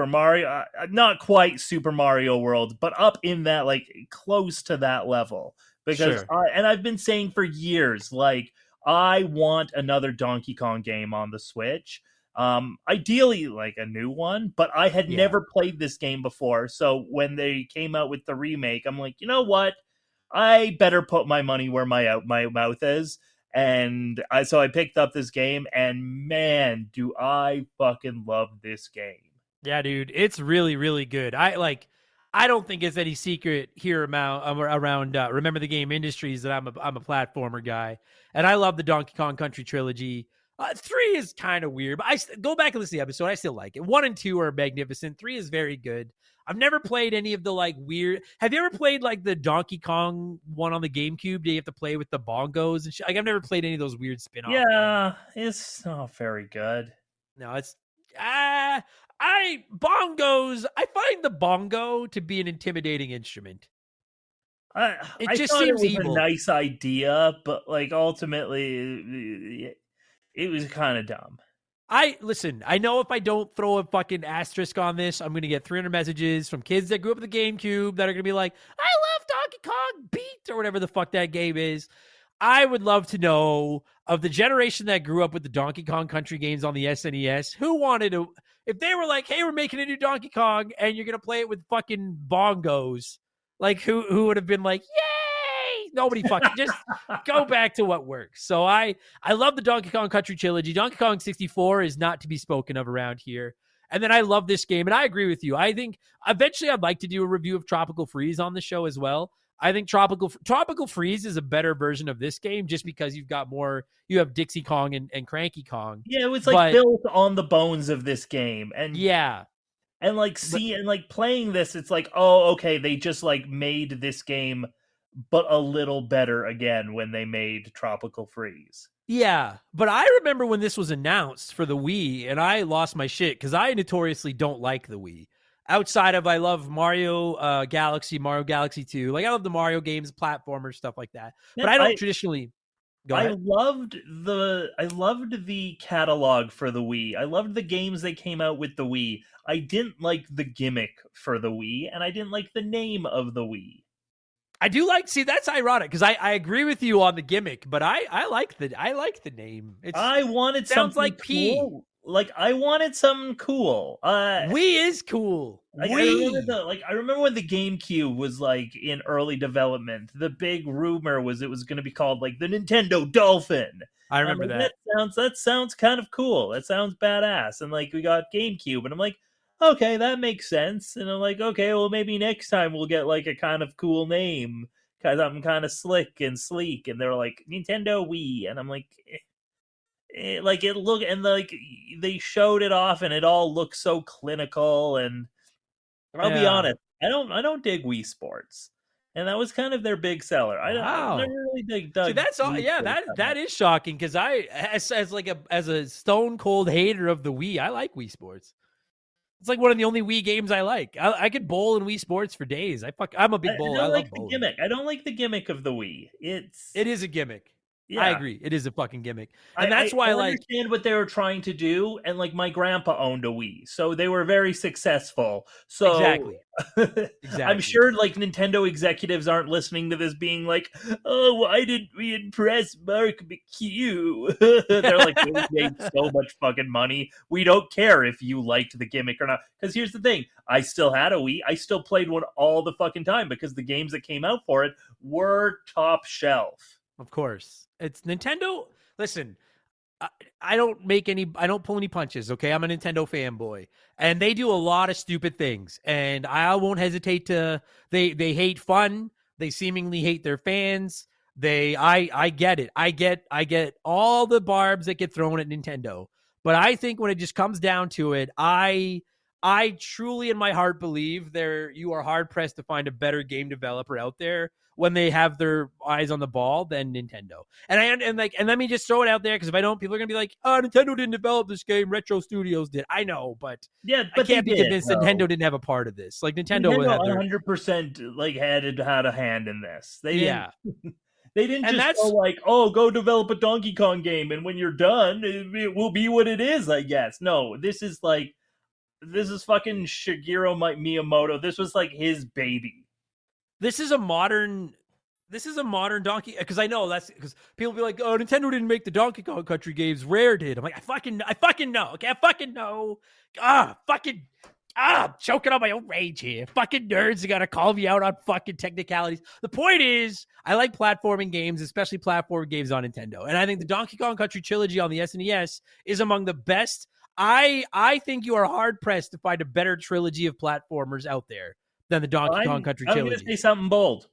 Mario, not quite Super Mario World, but up in that, like, close to that level. Because sure. And I've been saying for years, like, I want another Donkey Kong game on the Switch. Ideally like a new one, but I had never played this game before. So when they came out with the remake, I'm like, you know what? I better put my money where my mouth is. And so I picked up this game, and man, do I fucking love this game. Yeah, dude, it's really, really good. I don't think it's any secret here around Remember the Game Industries that I'm a platformer guy, and I love the Donkey Kong Country trilogy. 3 is kind of weird, but go back and listen to the episode. I still like it. 1 and 2 are magnificent. 3 is very good. I've never played any of the like weird. Have you ever played like the Donkey Kong one on the GameCube? Do you have to play with the bongos and shit? Like I've never played any of those weird spin-offs. Yeah, it's not very good. No, it's bongos. I find the bongo to be an intimidating instrument. I just thought seems it was evil. a nice idea, but like ultimately, it was kind of dumb. Listen, I know if I don't throw a fucking asterisk on this, I'm going to get 300 messages from kids that grew up with the GameCube that are going to be like, I love Donkey Kong Beat or whatever the fuck that game is. I would love to know of the generation that grew up with the Donkey Kong Country games on the SNES, who wanted to, if they were like, hey, we're making a new Donkey Kong and you're going to play it with fucking bongos, like who would have been like, yay! Nobody fucking, just go back to what works. So I love the Donkey Kong Country trilogy. Donkey Kong 64 is not to be spoken of around here. And then I love this game, and I agree with you. I think eventually I'd like to do a review of Tropical Freeze on the show as well. I think Tropical Freeze is a better version of this game just because you have Dixie Kong and Cranky Kong. Yeah, it was like built on the bones of this game. And yeah. And like and like playing this, it's like, oh, okay, they just like made this game but a little better again when they made Tropical Freeze. Yeah, but I remember when this was announced for the Wii, and I lost my shit because I notoriously don't like the Wii. Outside of I love Mario Galaxy, Mario Galaxy 2. Like I love the Mario games, platformers, stuff like that. But I don't traditionally go ahead. I loved the catalog for the Wii. I loved the games that came out with the Wii. I didn't like the gimmick for the Wii, and I didn't like the name of the Wii. I do like. See, that's ironic because I agree with you on the gimmick, but I like the name. I wanted something like cool. Like I wanted something cool. Wii is cool. I remember when the GameCube was like in early development. The big rumor was it was going to be called like the Nintendo Dolphin. I remember that. That sounds kind of cool. That sounds badass. And like we got GameCube, and I'm like, okay, that makes sense. And I'm like, okay, well maybe next time we'll get like a kind of cool name, because I'm kind of slick and sleek. And they're like Nintendo Wii, and I'm like. Like it looked, and like they showed it off, and it all looked so clinical. And I'll be honest, I don't dig Wii Sports, and that was kind of their big seller. I never really dug. See, that's all. Yeah, that is shocking because as a stone cold hater of the Wii, I like Wii Sports. It's like one of the only Wii games I like. I could bowl in Wii Sports for days. I'm a big bowler. I love bowling. Gimmick. I don't like the gimmick of the Wii. It is a gimmick. Yeah. I agree. It is a fucking gimmick. And that's why I understand what they were trying to do. And like my grandpa owned a Wii, so they were very successful. So exactly. I'm sure like Nintendo executives aren't listening to this being like, oh, why did we impress Mark McCue? They're like, we made so much fucking money. We don't care if you liked the gimmick or not. Because here's the thing. I still had a Wii. I still played one all the fucking time because the games that came out for it were top shelf. Of course. It's Nintendo. Listen, I don't pull any punches, okay? I'm a Nintendo fanboy. And they do a lot of stupid things. And I won't hesitate to they hate fun. They seemingly hate their fans. I get it. I get all the barbs that get thrown at Nintendo. But I think when it just comes down to it, I truly in my heart believe you are hard pressed to find a better game developer out there when they have their eyes on the ball than Nintendo. And let me just throw it out there because if I don't, people are gonna be like, "Oh, Nintendo didn't develop this game. Retro Studios did." I know, but I can't be convinced Nintendo didn't have a part of this. Like Nintendo 100% like had a hand in this. They didn't. They didn't just go like, "Oh, go develop a Donkey Kong game, and when you're done, it will be what it is." I guess no. This is fucking Shigeru Miyamoto. This was like his baby. This is a modern This is a modern Donkey, because I know that's because people be like, "Oh, Nintendo didn't make the Donkey Kong Country games. Rare did." I'm like, I fucking know. Okay, I fucking know. I'm choking on my own rage here. Fucking nerds are gonna call me out on fucking technicalities. The point is, I like platforming games, especially platform games on Nintendo, and I think the Donkey Kong Country trilogy on the SNES is among the best. I think you are hard pressed to find a better trilogy of platformers out there than the Donkey Kong Country trilogy. I'm gonna say something bold.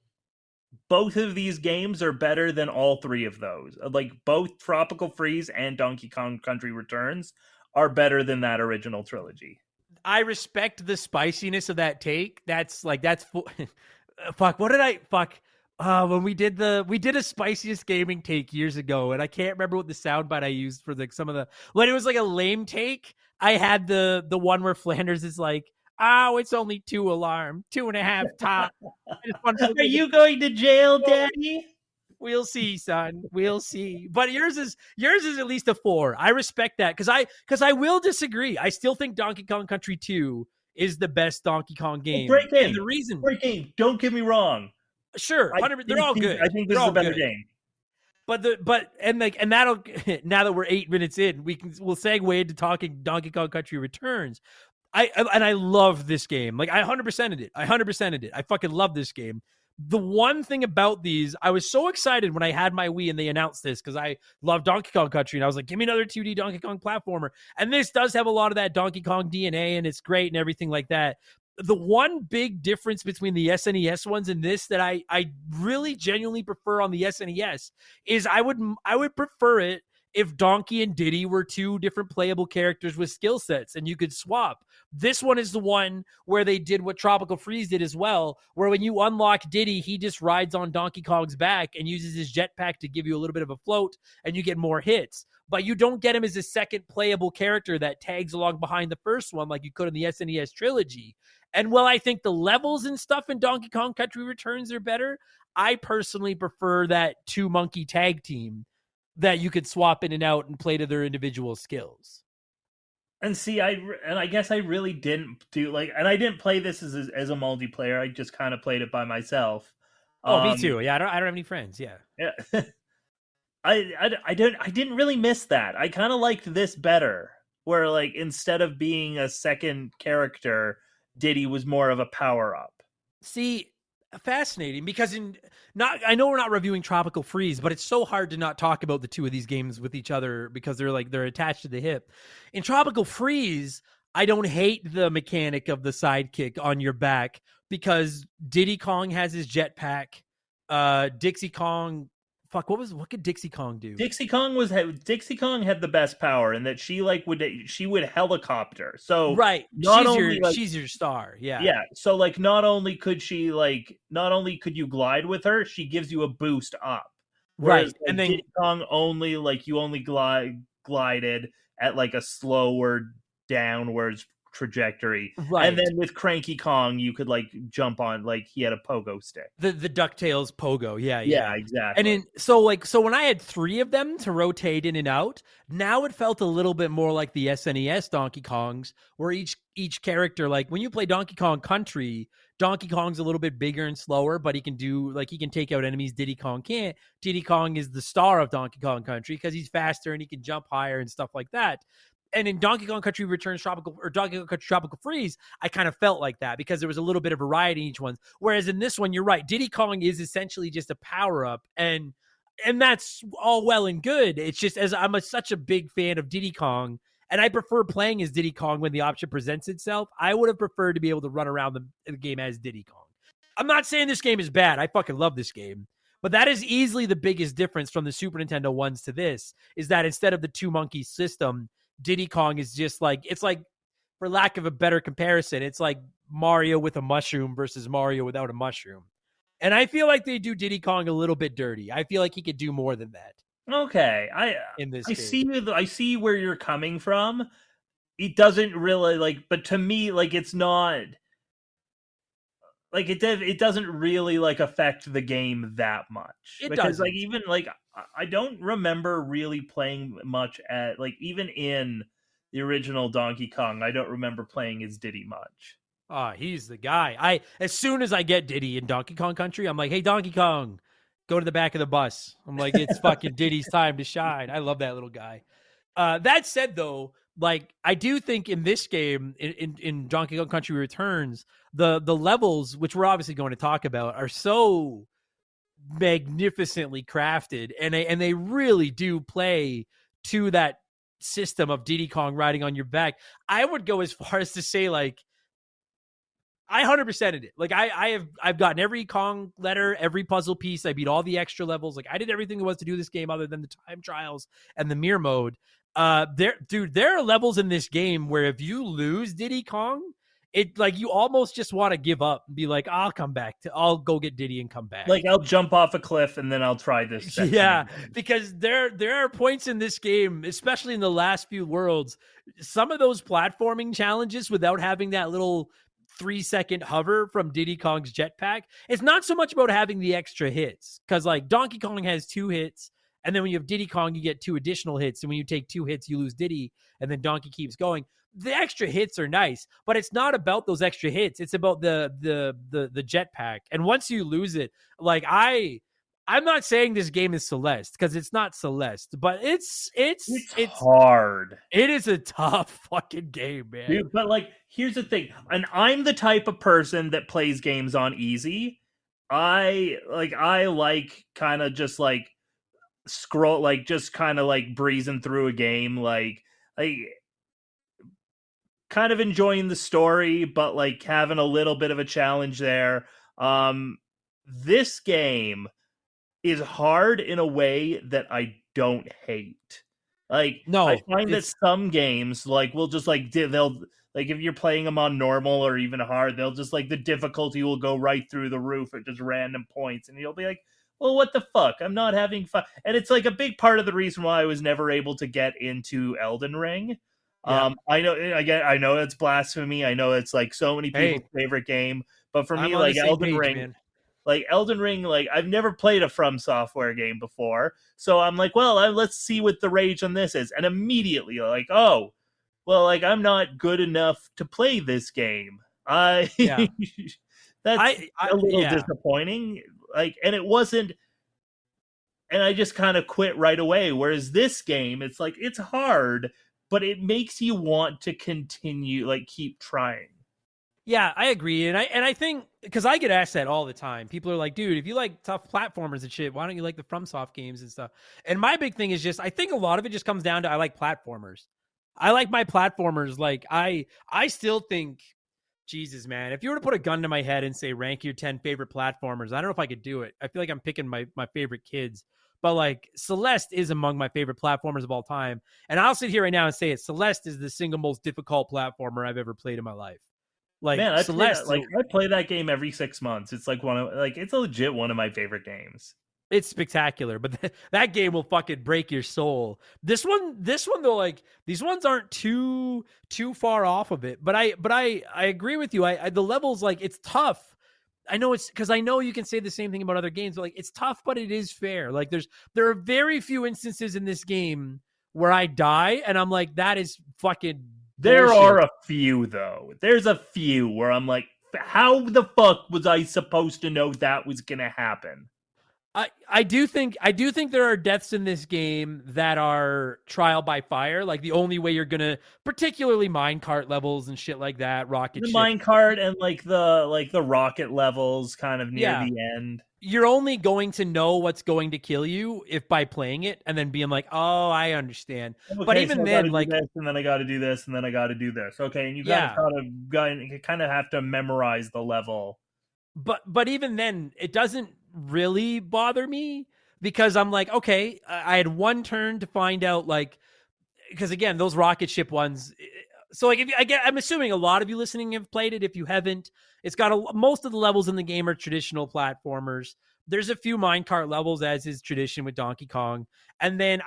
Both of these games are better than all three of those. Like both Tropical Freeze and Donkey Kong Country Returns are better than that original trilogy. I respect the spiciness of that take. That's fuck. What did I fuck? When we did a spiciest gaming take years ago, and I can't remember what the soundbite I used for when it was like a lame take. I had the one where Flanders is like, "Oh, it's only 2 alarm, 2.5 top." Are you going to jail, Daddy? We'll see, son. We'll see. But yours is at least a 4. I respect that because I will disagree. I still think Donkey Kong Country 2 is the best Donkey Kong game. Great game. And the reason, great game. Don't get me wrong. Sure, they're all good. I think this is a better game. But that'll now that we're 8 minutes in, we'll segue into talking Donkey Kong Country Returns. I love this game. Like I 100%ed it. I fucking love this game. The one thing about these, I was so excited when I had my Wii and they announced this because I love Donkey Kong Country and I was like, give me another 2D Donkey Kong platformer. And this does have a lot of that Donkey Kong DNA and it's great and everything like that. The one big difference between the SNES ones and this that I really genuinely prefer on the SNES is I would prefer it if Donkey and Diddy were 2 different playable characters with skill sets and you could swap. This one is the one where they did what Tropical Freeze did as well, where when you unlock Diddy, he just rides on Donkey Kong's back and uses his jetpack to give you a little bit of a float and you get more hits. But you don't get him as a second playable character that tags along behind the first one like you could in the SNES trilogy. And while I think the levels and stuff in Donkey Kong Country Returns are better, I personally prefer that 2-monkey tag team that you could swap in and out and play to their individual skills. And see, I guess I really didn't do and I didn't play this as a multiplayer. I just kind of played it by myself. Me too. Yeah, I don't have any friends. Yeah. I didn't really miss that. I kind of liked this better, where instead of being a second character, Diddy was more of a power up. See, fascinating because I know we're not reviewing Tropical Freeze, but it's so hard to not talk about the 2 of these games with each other because they're attached to the hip. In Tropical Freeze, I don't hate the mechanic of the sidekick on your back because Diddy Kong has his jetpack. Dixie Kong, what could Dixie Kong do? Dixie Kong had the best power in that she would helicopter. So right, she's your star. Yeah. Yeah. So not only could you glide with her, she gives you a boost up. Whereas, right. And then Diddy Kong you only glided at a slower downwards trajectory. Right. And then with Cranky Kong, you could jump on he had a pogo stick. The DuckTales pogo. Yeah, exactly. And so when I had 3 of them to rotate in and out, now it felt a little bit more like the SNES Donkey Kongs, where each character, when you play Donkey Kong Country, Donkey Kong's a little bit bigger and slower, but he can take out enemies Diddy Kong can't. Diddy Kong is the star of Donkey Kong Country because he's faster and he can jump higher and stuff like that. And in Donkey Kong Country Returns Donkey Kong Country Tropical Freeze, I kind of felt like that because there was a little bit of variety in each one. Whereas in this one, you're right, Diddy Kong is essentially just a power-up, and that's all well and good. It's just as I'm such a big fan of Diddy Kong, and I prefer playing as Diddy Kong when the option presents itself. I would have preferred to be able to run around the game as Diddy Kong. I'm not saying this game is bad. I fucking love this game. But that is easily the biggest difference from the Super Nintendo ones to this, is that instead of the 2-monkey system, Diddy Kong is just it's for lack of a better comparison, it's like Mario with a mushroom versus Mario without a mushroom. And I feel like they do Diddy Kong a little bit dirty. I feel like he could do more than that. Okay. I see where you're coming from. It doesn't really but to me, it's not it doesn't really affect the game that much. It doesn't. Even I don't remember really playing much at even in the original Donkey Kong, I don't remember playing as Diddy much. He's the guy. As soon as I get Diddy in Donkey Kong Country, I'm like, hey, Donkey Kong, go to the back of the bus. I'm like, it's fucking Diddy's time to shine. I love that little guy. That said, though, like I do think in this game, in Donkey Kong Country Returns, the levels, which we're obviously going to talk about, are so magnificently crafted, and they really do play to that system of Diddy Kong riding on your back. I would go as far as to say, like, I 100%ed it. Like I've gotten every Kong letter, every puzzle piece. I beat all the extra levels. Like I did everything there was to do this game other than the time trials and the mirror mode. There are levels in this game where if you lose Diddy Kong, it like you almost just want to give up and be like, I'll go get Diddy and come back. Like I'll jump off a cliff and then I'll try this section. Yeah, because there are points in this game, especially in the last few worlds, some of those platforming challenges without having that little 3-second hover from Diddy Kong's jetpack. It's not so much about having the extra hits, because like Donkey Kong has 2 hits, and then when you have Diddy Kong, you get 2 additional hits, and when you take 2 hits, you lose Diddy, and then Donkey keeps going. The extra hits are nice, but it's not about those extra hits. It's about the jetpack, and once you lose it, like I'm not saying this game is Celeste, because it's not Celeste, but it's hard. It is a tough fucking game, man. Dude, but like, here's the thing, and I'm the type of person that plays games on easy. I like kind of just like scroll, like just kind of like breezing through a game, like kind of enjoying the story, but like having a little bit of a challenge there. This game is hard in a way that I don't hate. Like, no, I find that some games like will just like they'll like if you're playing them on normal or even hard, they'll just like the difficulty will go right through the roof at just random points, and you'll be like, well, what the fuck? I'm not having fun. And it's like a big part of the reason why I was never able to get into Elden Ring. Yeah. I know it's blasphemy. I know it's like so many people's favorite game, but for me, like Elden Ring, man. Like Elden Ring, like I've never played a From Software game before, so I'm like, well, let's see what the rage on this is, and immediately like, oh, well, like I'm not good enough to play this game. That's a little disappointing. Like, and it wasn't, and I just kind of quit right away. Whereas this game, it's like it's hard, but it makes you want to continue, like keep trying. Yeah, I agree. And I think, because I get asked that all the time. People are like, dude, if you like tough platformers and shit, why don't you like the FromSoft games and stuff? And my big thing is just, I think a lot of it just comes down to I like platformers. I like my platformers. Like, I still think, Jesus, man, if you were to put a gun to my head and say, rank your 10 favorite platformers, I don't know if I could do it. I feel like I'm picking my favorite kids. But like Celeste is among my favorite platformers of all time. And I'll sit here right now and say it. Celeste is the single most difficult platformer I've ever played in my life. Like, man, I play that game every 6 months. It's like it's a legit one of my favorite games. It's spectacular, but that game will fucking break your soul. This one though, like these ones aren't too far off of it. But I agree with you. The levels, like it's tough. I know it's because I know you can say the same thing about other games, but like it's tough, but it is fair. Like there are very few instances in this game where I die and I'm like, that is fucking. There bullshit. are a few though. There's a few where I'm like, how the fuck was I supposed to know that was gonna happen? I do think there are deaths in this game that are trial by fire. Like the only way you're gonna, particularly minecart levels and shit like that, rocket. The minecart and like the rocket levels, kind of near the end. You're only going to know what's going to kill you if by playing it and then being like, oh, I understand. Okay, but even so then, like, this, and then I got to do this, and then I got to do this. Okay, and you kind of have to memorize the level. But even then, it doesn't really bother me because I'm like, okay, I had one turn to find out, like, because again, those rocket ship ones. So like, I'm assuming a lot of you listening have played it. If you haven't, it's got most of the levels in the game are traditional platformers. There's a few minecart levels, as is tradition with Donkey Kong, and then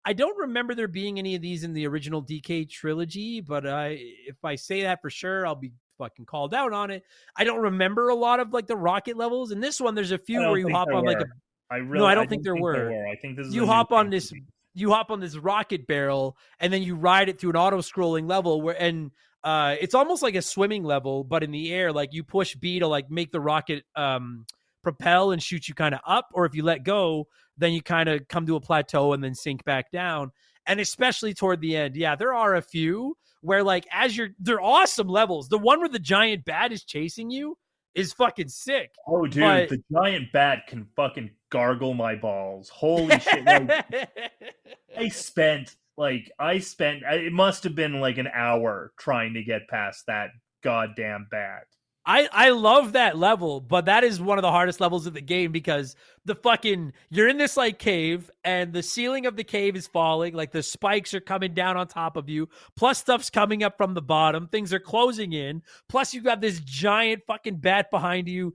I don't remember there being any of these in the original DK trilogy. But if I say that for sure, I'll be fucking called out on it. I don't remember a lot of like the rocket levels. In this one, there's a few where you hop on like a. I don't think there were. I think this is you hop on this. You hop on this rocket barrel and then you ride it through an auto-scrolling level it's almost like a swimming level, but in the air. Like you push B to like make the rocket propel and shoot you kind of up, or if you let go, then you kind of come to a plateau and then sink back down. And especially toward the end, yeah, there are a few where like they're awesome levels. The one where the giant bat is chasing you is fucking sick. Oh, dude, but... the giant bat can fucking gargle my balls. Holy shit! Like, I spent it must have been like an hour trying to get past that goddamn bat. I love that level, but that is one of the hardest levels of the game because you're in this like cave and the ceiling of the cave is falling, like the spikes are coming down on top of you, plus stuff's coming up from the bottom, things are closing in, plus you got this giant fucking bat behind you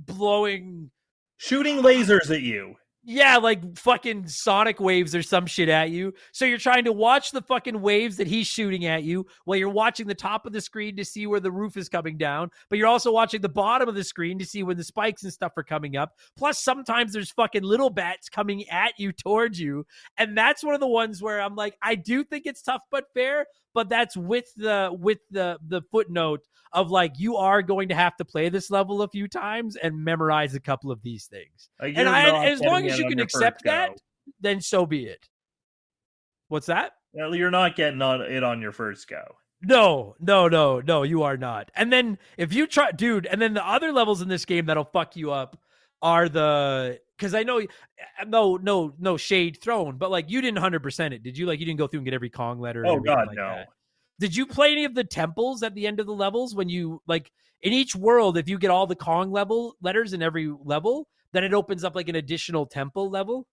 shooting lasers at you. Yeah, like fucking sonic waves or some shit at you. So you're trying to watch the fucking waves that he's shooting at you while you're watching the top of the screen to see where the roof is coming down. But you're also watching the bottom of the screen to see when the spikes and stuff are coming up. Plus, sometimes there's fucking little bats coming at you towards you. And that's one of the ones where I'm like, I do think it's tough but fair. But that's with the footnote of like, you are going to have to play this level a few times and memorize a couple of these things. Like, and as long as you can accept that, then so be it. What's that? Well, you're not getting it on your first go. No, you are not. And then if you try, dude, and then the other levels in this game that'll fuck you up are because I know, no shade thrown, but like you didn't 100% it, did you? Like you didn't go through and get every Kong letter. Oh God, like no. That. Did you play any of the temples at the end of the levels when you like in each world? If you get all the Kong letters in every level, then it opens up like an additional temple level.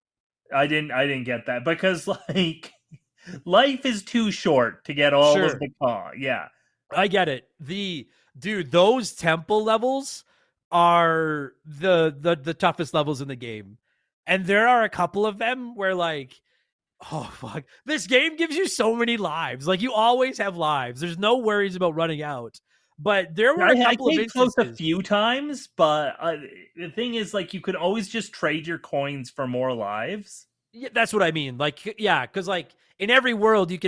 I didn't get that because like life is too short to get all of the Kong. Yeah, I get it. Those temple levels are the toughest levels in the game. And there are a couple of them where like, oh fuck, this game gives you so many lives. Like you always have lives. There's no worries about running out. But there were a couple of instances. Close a few times, but the thing is like you could always just trade your coins for more lives. Yeah, that's what I mean. Like, yeah, because like in every world you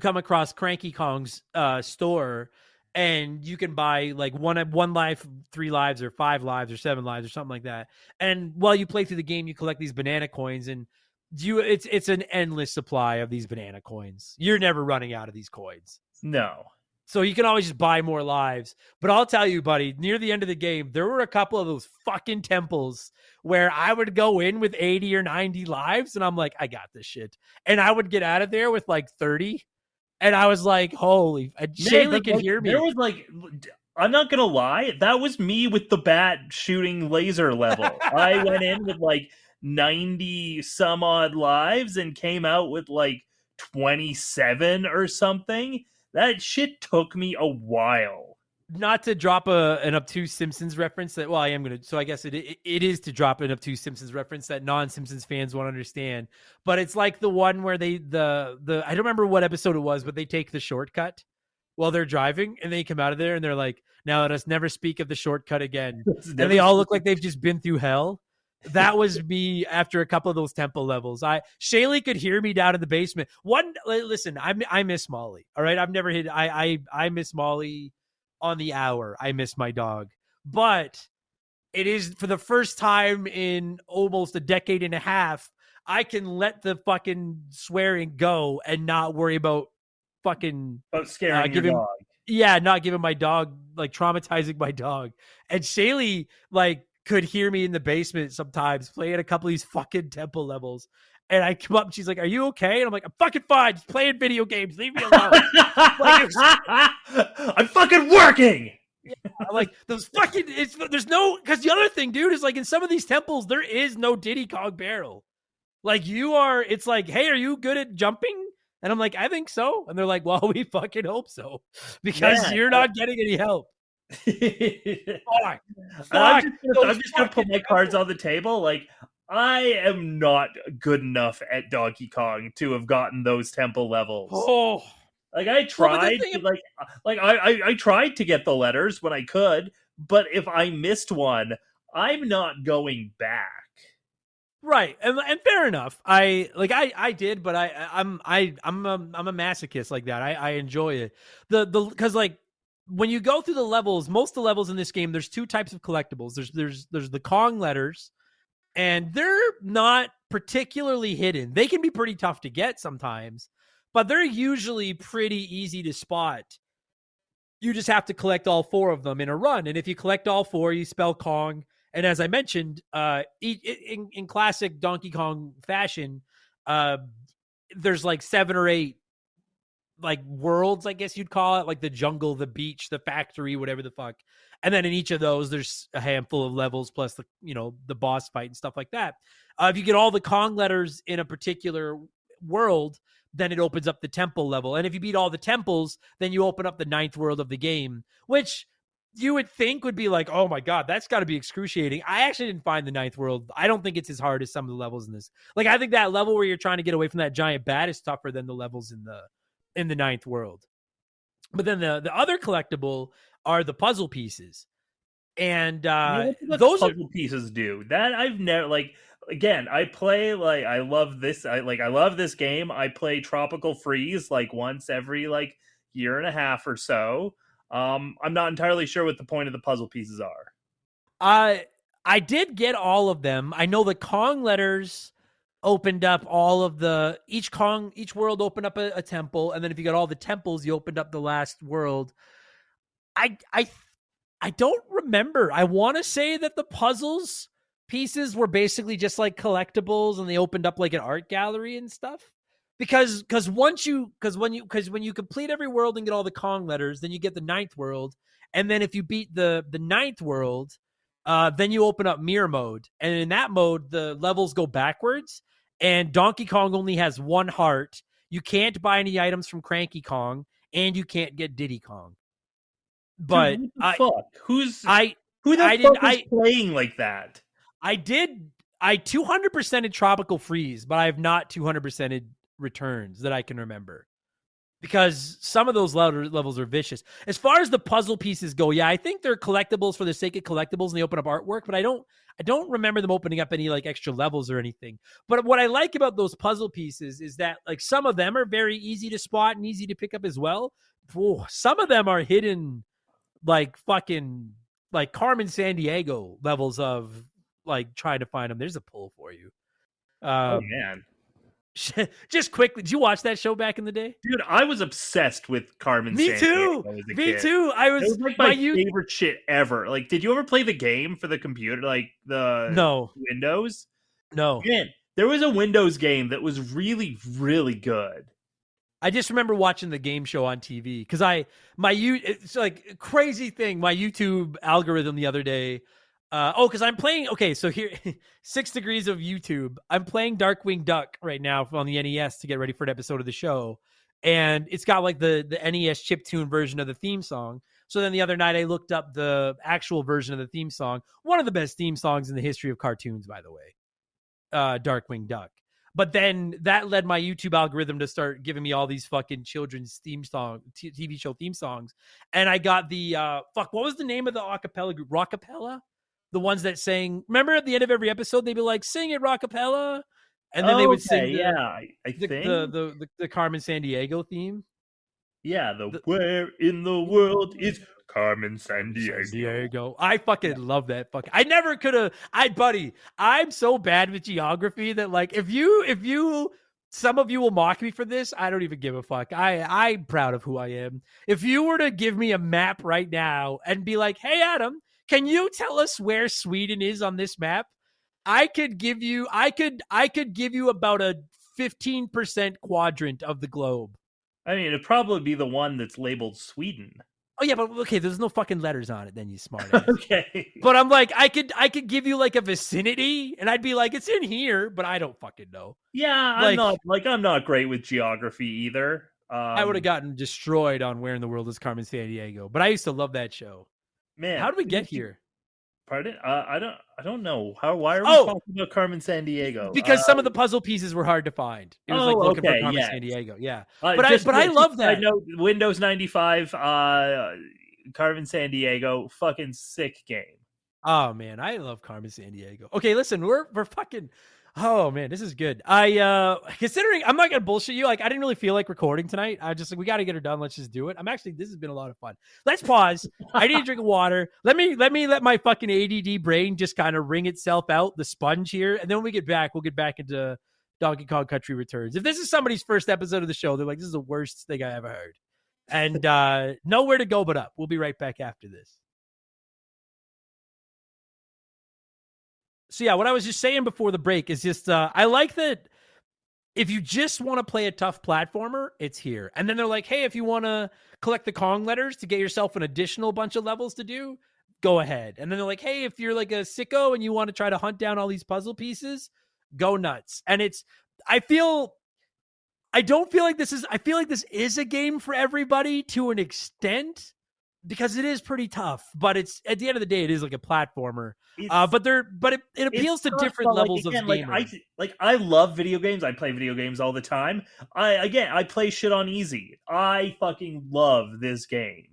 come across Cranky Kong's store. And you can buy like one life, 3 lives, or 5 lives, or 7 lives, or something like that. And while you play through the game, you collect these banana coins, and it's an endless supply of these banana coins. You're never running out of these coins. No. So you can always just buy more lives. But I'll tell you, buddy, near the end of the game, there were a couple of those fucking temples where I would go in with 80 or 90 lives, and I'm like, I got this shit. And I would get out of there with like 30. And I was like, holy, Shaylee could hear me. There was like, I'm not going to lie. That was me with the bat shooting laser level. I went in with like 90 some odd lives and came out with like 27 or something. That shit took me a while. Not to drop an obtuse Simpsons reference that, well, I am going to, so I guess it is to drop an obtuse Simpsons reference that non-Simpsons fans won't understand, but it's like the one where I don't remember what episode it was, but they take the shortcut while they're driving and they come out of there and they're like, now let us never speak of the shortcut again. And they all look like they've just been through hell. That was me after a couple of those temple levels. Shaylee could hear me down in the basement. Listen, I miss Molly. All right. I've never hit, I miss Molly on the hour. I miss my dog, but it is for the first time in almost a decade and a half, I can let the fucking swearing go and not worry about fucking scaring your dog. Yeah, not giving my dog, like traumatizing my dog. And Shaylee like could hear me in the basement sometimes playing a couple of these fucking temple levels. And I come up and she's like, are you okay? And I'm like, I'm fucking fine. Just playing video games. Leave me alone. I'm fucking working. Yeah, like those fucking, there's no, because the other thing, dude, is like in some of these temples, there is no Diddy Kong barrel. Like it's like, hey, are you good at jumping? And I'm like, I think so. And they're like, well, we fucking hope so. Because you're not getting any help. Fuck. I'm just going to put my cards on the table. Like, I am not good enough at Donkey Kong to have gotten those temple levels. Oh, like I tried, I tried to get the letters when I could, but if I missed one, I'm not going back. Right, and fair enough. I did, but I'm a masochist like that. I enjoy it. Because like when you go through the levels, most of the levels in this game, there's two types of collectibles. There's the Kong letters, and they're not particularly hidden. They can be pretty tough to get sometimes, but they're usually pretty easy to spot. You just have to collect all 4 of them in a run. And if you collect all 4, you spell Kong. And as I mentioned, in classic Donkey Kong fashion, there's like 7 or 8 like worlds, I guess you'd call it, like the jungle, the beach, the factory, whatever the fuck. And then in each of those, there's a handful of levels plus the boss fight and stuff like that. If you get all the Kong letters in a particular world, then it opens up the temple level. And if you beat all the temples, then you open up the 9th world of the game, which you would think would be like, oh my God, that's got to be excruciating. I actually didn't find the 9th world. I don't think it's as hard as some of the levels in this. Like, I think that level where you're trying to get away from that giant bat is tougher than the levels in the 9th world. But then the other collectible are the puzzle pieces. And those puzzle pieces do that. I've never, like, again, I play, like, I love this. I love this game. I play Tropical Freeze like once every like year and a half or so. I'm not entirely sure what the point of the puzzle pieces are. I did get all of them. I know the Kong letters opened up all of each world opened up a temple, and then if you got all the temples, you opened up the last world. I don't remember. I want to say that the puzzles pieces were basically just like collectibles, and they opened up like an art gallery and stuff. Because when you complete every world and get all the Kong letters, then you get the 9th world, and then if you beat the 9th world, then you open up mirror mode, and in that mode the levels go backwards, and Donkey Kong only has 1 heart. You can't buy any items from Cranky Kong, and you can't get Diddy Kong. But dude, who the fuck is playing like that? I 200%ed Tropical Freeze, but I have not 200%ed Returns that I can remember, because some of those levels are vicious. As far as the puzzle pieces go, yeah, I think they're collectibles for the sake of collectibles, and they open up artwork, but I don't remember them opening up any like extra levels or anything. But what I like about those puzzle pieces is that like some of them are very easy to spot and easy to pick up as well. Whoa, some of them are hidden like fucking like Carmen Sandiego levels of like trying to find them. There's a pull for you. Oh man. Just quickly, did you watch that show back in the day? Dude, I was obsessed with Carmen Sandiego as a kid. Me too. It was like my favorite shit ever. Like, did you ever play the game for the computer? Like the Windows? No. Man, there was a Windows game that was really, really good. I just remember watching the game show on TV because it's like a crazy thing. My YouTube algorithm the other day. Because I'm playing. Okay, so here, 6 degrees of YouTube. I'm playing Darkwing Duck right now on the NES to get ready for an episode of the show, and it's got like the NES chiptune version of the theme song. So then the other night I looked up the actual version of the theme song. One of the best theme songs in the history of cartoons, by the way, Darkwing Duck. But then that led my YouTube algorithm to start giving me all these fucking children's theme song, TV show theme songs, and I got the what was the name of the acapella group? Rockapella. The ones that sang, remember at the end of every episode, they'd be like, sing it, Rockapella. And then they would sing the Carmen Sandiego theme. Yeah, where in the world is Carmen Sandiego? I fucking love that. I never could have. Buddy, I'm so bad with geography that like, if you, some of you will mock me for this. I don't even give a fuck. I'm proud of who I am. If you were to give me a map right now and be like, hey, Adam, can you tell us where Sweden is on this map? I could give you about a 15% quadrant of the globe. I mean, it'd probably be the one that's labeled Sweden. Oh yeah, but okay, there's no fucking letters on it then, you smart ass. Okay. But I'm like, I could give you like a vicinity, and I'd be like, it's in here, but I don't fucking know. Yeah, I'm not great with geography either. I would have gotten destroyed on where in the world is Carmen Sandiego, but I used to love that show. Man, how did we get here? Pardon? I don't know. Why are we talking about Carmen Sandiego? Because some of the puzzle pieces were hard to find. It was like looking for Carmen Sandiego. Yeah, but I love that. I know Windows 95, Carmen Sandiego, fucking sick game. Oh man, I love Carmen Sandiego. Okay, listen, we're fucking. Oh man, this is good. I considering I'm not gonna bullshit you. Like I didn't really feel like recording tonight. I just like we got to get her done. Let's just do it. This has been a lot of fun. Let's pause. I need a drink of water. Let my fucking ADD brain just kind of wring itself out, the sponge here, and then when we get back, we'll get back into Donkey Kong Country Returns. If this is somebody's first episode of the show, they're like, this is the worst thing I ever heard, and nowhere to go but up. We'll be right back after this. So yeah, what I was just saying before the break is just I like that if you just want to play a tough platformer, it's here. And then they're like, hey, if you want to collect the Kong letters to get yourself an additional bunch of levels to do, go ahead. And then they're like, hey, if you're like a sicko and you want to try to hunt down all these puzzle pieces, go nuts. And I feel like this is a game for everybody to an extent, because it is pretty tough, but it's at the end of the day, it is like a platformer. But it appeals to different levels of gaming. I love video games. I play video games all the time. I play shit on easy. I fucking love this game.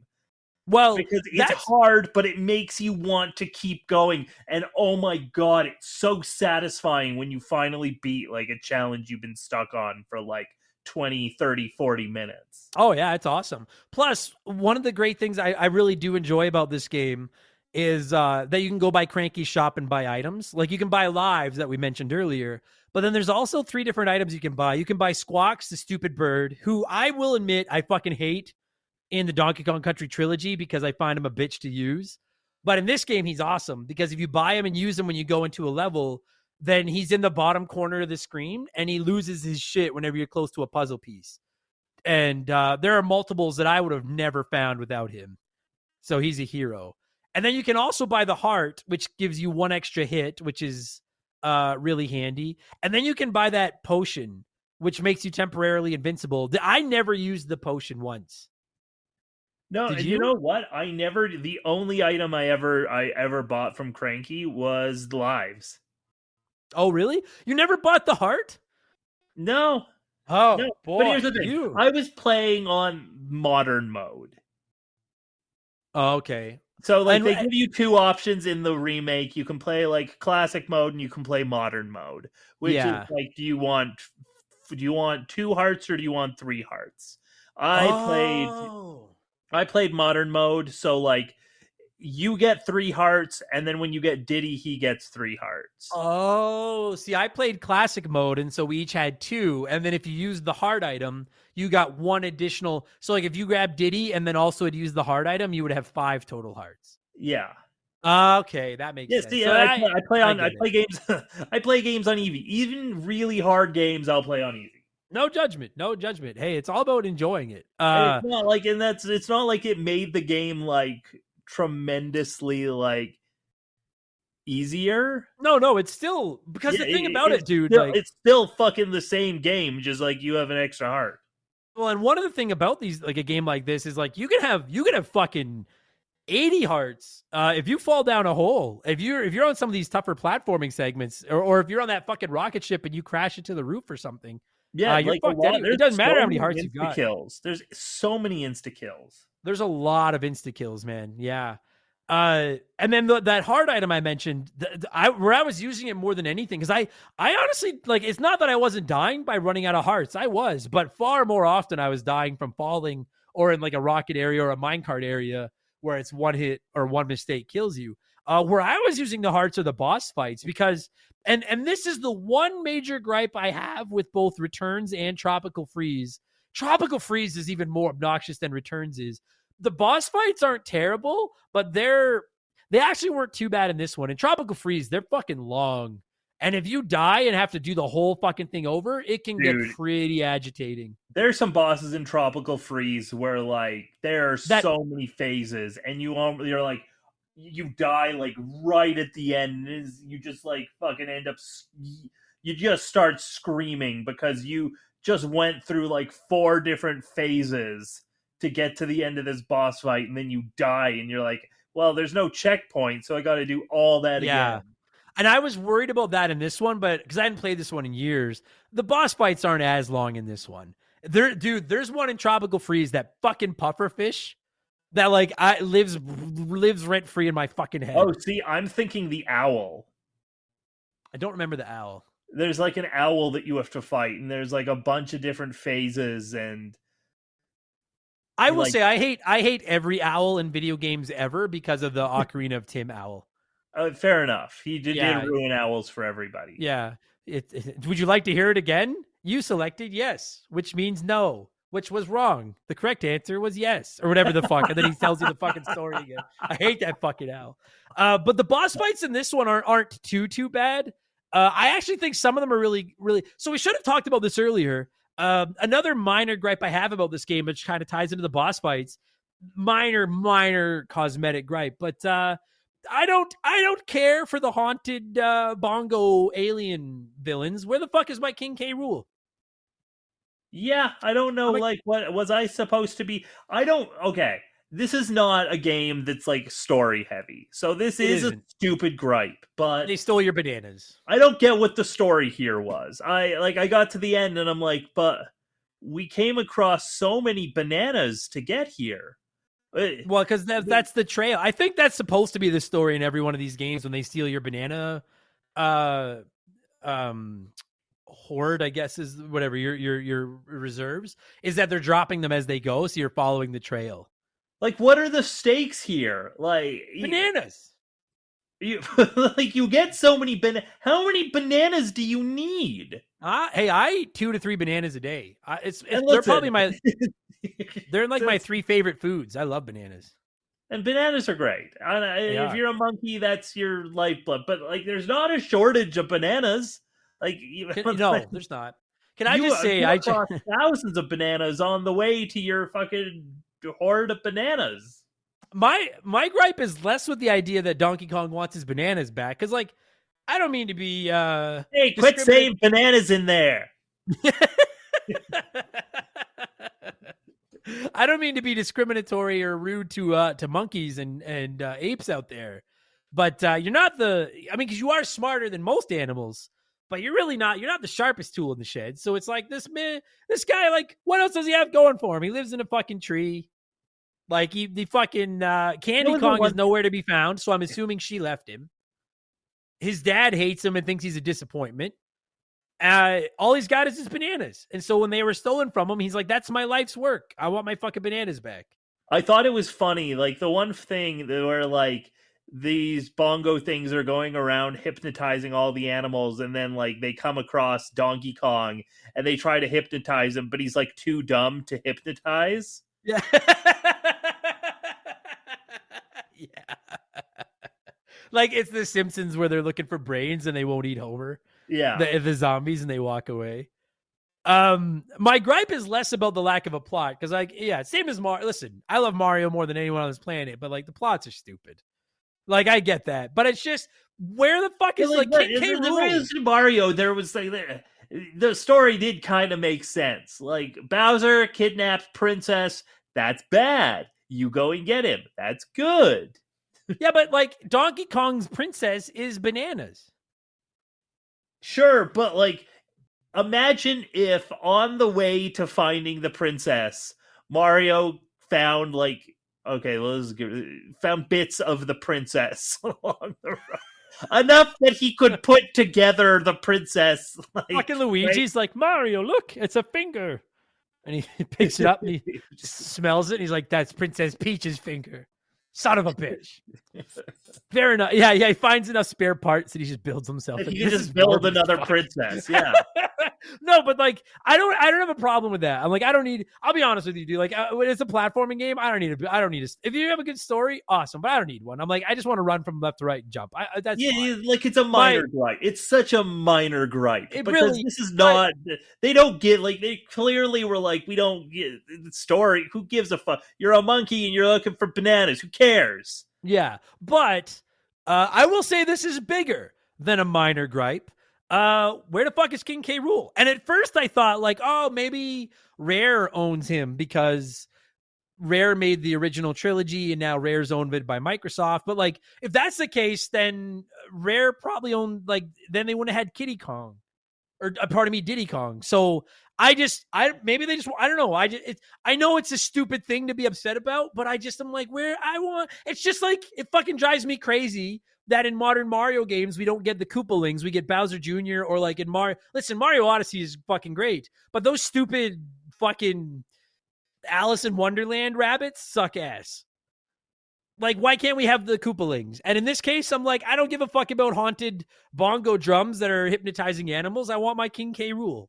Well, because it's hard, but it makes you want to keep going. And oh my god, it's so satisfying when you finally beat like a challenge you've been stuck on for like 20, 30, 40 minutes. Oh yeah, it's awesome. Plus, one of the great things I really do enjoy about this game is that you can go by Cranky's shop and buy items. Like you can buy lives that we mentioned earlier, but then there's also 3 different items you can buy. You can buy Squawks, the stupid bird, who I will admit I fucking hate in the Donkey Kong Country trilogy because I find him a bitch to use. But in this game, he's awesome because if you buy him and use him when you go into a level, then he's in the bottom corner of the screen and he loses his shit whenever you're close to a puzzle piece. And there are multiples that I would have never found without him. So he's a hero. And then you can also buy the heart, which gives you 1 extra hit, which is really handy. And then you can buy that potion, which makes you temporarily invincible. I never used the potion once. No, and you know what? The only item I ever bought from Cranky was lives. Oh, really? You never bought the heart? No. Oh, no. Boy. But here's the thing. I was playing on modern mode. Oh, okay. So like they give you 2 options in the remake. You can play like classic mode and you can play modern mode. Which is like, do you want 2 hearts or do you want 3 hearts? I played modern mode, so like you get 3 hearts, and then when you get Diddy, he gets 3 hearts. Oh, see, I played classic mode, and so we each had 2, and then if you used the heart item, you got 1 additional. So like if you grab Diddy and then also had used the heart item, you would have 5 total hearts. Yeah. Okay, that makes sense. See, so I play games on easy. Even really hard games, I'll play on easy. No judgment. Hey, it's all about enjoying it. It's not like, it's not like it made the game like tremendously like easier. No, it's still because the thing about it, dude, it's still fucking the same game, just like you have an extra heart. Well, and one of the thing about these, like a game like this, is like you can have fucking 80 hearts if you fall down a hole. If you're on some of these tougher platforming segments, or if you're on that fucking rocket ship and you crash into the roof or something. Yeah, you're fucked anyway. It doesn't matter how many hearts you've got. Kills. There's so many insta kills. There's a lot of insta kills, man. Yeah. And then that hard item I mentioned, where I was using it more than anything, because I honestly, like, it's not that I wasn't dying by running out of hearts. I was, but far more often I was dying from falling or in like a rocket area or a minecart area where it's 1 hit or 1 mistake kills you. Where I was using the hearts are the boss fights because, and this is the one major gripe I have with both Returns and Tropical Freeze. Tropical Freeze is even more obnoxious than Returns is. The boss fights aren't terrible, but they actually weren't too bad in this one. In Tropical Freeze, they're fucking long. And if you die and have to do the whole fucking thing over, it can get pretty agitating. There's some bosses in Tropical Freeze where like there are so many phases and you're like, you die like right at the end. You just like fucking end up, you just start screaming because you just went through like 4 different phases to get to the end of this boss fight, and then you die and you're like, well, there's no checkpoint, so I got to do all that again. And I was worried about that in this one, but because I hadn't played this one in years, the boss fights aren't as long in this one. There's one in Tropical Freeze, that fucking pufferfish that like lives rent free in my fucking head. Oh, see, I'm thinking the owl. I don't remember the owl. there's like an owl that you have to fight, and there's like a bunch of different phases, and I will say I hate every owl in video games ever because of the Ocarina of Time owl. Fair enough. He did ruin owls for everybody. Yeah. Would you like to hear it again? You selected yes, which means no, which was wrong. The correct answer was yes, or whatever the fuck. And then he tells you the fucking story again. I hate that fucking owl. But the boss fights in this one aren't too bad. I actually think some of them are really, really. So we should have talked about this earlier. Another minor gripe I have about this game, which kind of ties into the boss fights, minor cosmetic gripe, but I don't care for the haunted bongo alien villains. Where the fuck is my King K. Rool? Yeah, I don't know. What was I supposed to be? Okay, this is not a game that's like story heavy, so this is a stupid gripe. But they stole your bananas. I don't get what the story here was. I got to the end and I'm like, but we came across so many bananas to get here. Well, because that's the trail. I think that's supposed to be the story in every one of these games when they steal your banana hoard, I guess is whatever your reserves, is that they're dropping them as they go, so you're following the trail. Like, what are the stakes here? Like bananas. You get so many How many bananas do you need? Hey, I eat 2 to 3 bananas a day. They're probably my. They're like my 3 favorite foods. I love bananas. And bananas are great. If you're a monkey, that's your lifeblood. But like, there's not a shortage of bananas. Like, no, there's not. Can I just say I saw thousands of bananas on the way to your fucking horde of bananas. My gripe is less with the idea that Donkey Kong wants his bananas back, because like, I don't mean to be. Hey, quit saying bananas in there. I don't mean to be discriminatory or rude to monkeys and apes out there, but you're not because you are smarter than most animals, but you're really not. You're not the sharpest tool in the shed. So it's like this guy, like, what else does he have going for him? He lives in a fucking tree. Like the fucking Candy Kong is nowhere to be found. So I'm assuming she left him. His dad hates him and thinks he's a disappointment. All he's got is his bananas. And so when they were stolen from him, he's like, that's my life's work. I want my fucking bananas back. I thought it was funny. Like, the one thing where like these bongo things are going around hypnotizing all the animals, and then like they come across Donkey Kong and they try to hypnotize him, but he's like too dumb to hypnotize. Yeah. Yeah. Like, it's The Simpsons where they're looking for brains and they won't eat Homer. Yeah. The zombies, and they walk away. My gripe is less about the lack of a plot, because same as Mario. Listen, I love Mario more than anyone on this planet, but like, the plots are stupid. Like, I get that, but it's just, where the fuck is King K. Rool? Mario, there was like the story did kind of make sense. Like, Bowser kidnaps Princess, that's bad. You go and get him, that's good. Yeah, but like, Donkey Kong's princess is bananas. Sure, but like, imagine if on the way to finding the princess, Mario found found bits of the princess along the road. Enough that he could put together the princess. Fucking Luigi's like, Mario, look, it's a finger. And he picks it up and he smells it and he's like, that's Princess Peach's finger. Son of a bitch. Fair enough. Yeah, he finds enough spare parts that he just builds himself. He can just build another princess. Yeah. No, but like, I don't have a problem with that. I'm like, I'll be honest with you, dude. Like, when it's a platforming game, I don't need if you have a good story, awesome, but I don't need one. I'm like, I just want to run from left to right and jump. That's fine. Like, it's a minor gripe. It's such a minor gripe. This is not, they don't get, like, they clearly were like, we don't get the story. Who gives a fuck? You're a monkey and you're looking for bananas. Who cares? Yeah, but I will say this is bigger than a minor gripe. Where the fuck is King K. Rool? And at first I thought, like, oh, maybe Rare owns him because Rare made the original trilogy and now Rare's owned it by Microsoft. But like, if that's the case, then Rare probably owned, like, then they wouldn't have had Diddy Kong. So I don't know. I know it's a stupid thing to be upset about, but I'm like, it's just like, it fucking drives me crazy that in modern Mario games we don't get the Koopalings, we get Bowser Jr. or like in Mario. Listen, Mario Odyssey is fucking great, but those stupid fucking Alice in Wonderland rabbits suck ass. Like, why can't we have the Koopalings? And in this case, I'm like, I don't give a fuck about haunted bongo drums that are hypnotizing animals. I want my King K. Rool.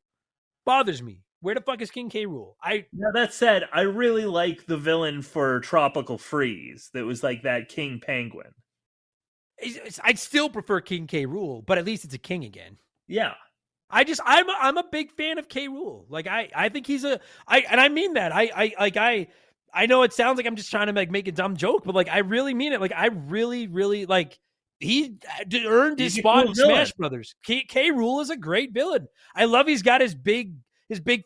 Bothers me. Where the fuck is King K. Rool? Now that said, I really like the villain for Tropical Freeze. That was like that King Penguin. I'd still prefer King K. Rool, but at least it's a king again. Yeah. I'm a big fan of K. Rool. Like I think he's and I mean that. I know it sounds like I'm just trying to like make a dumb joke, but like I really mean it. Like I really, really like he earned his spot in Smash Brothers. K. Rool is a great villain. I love he's got his big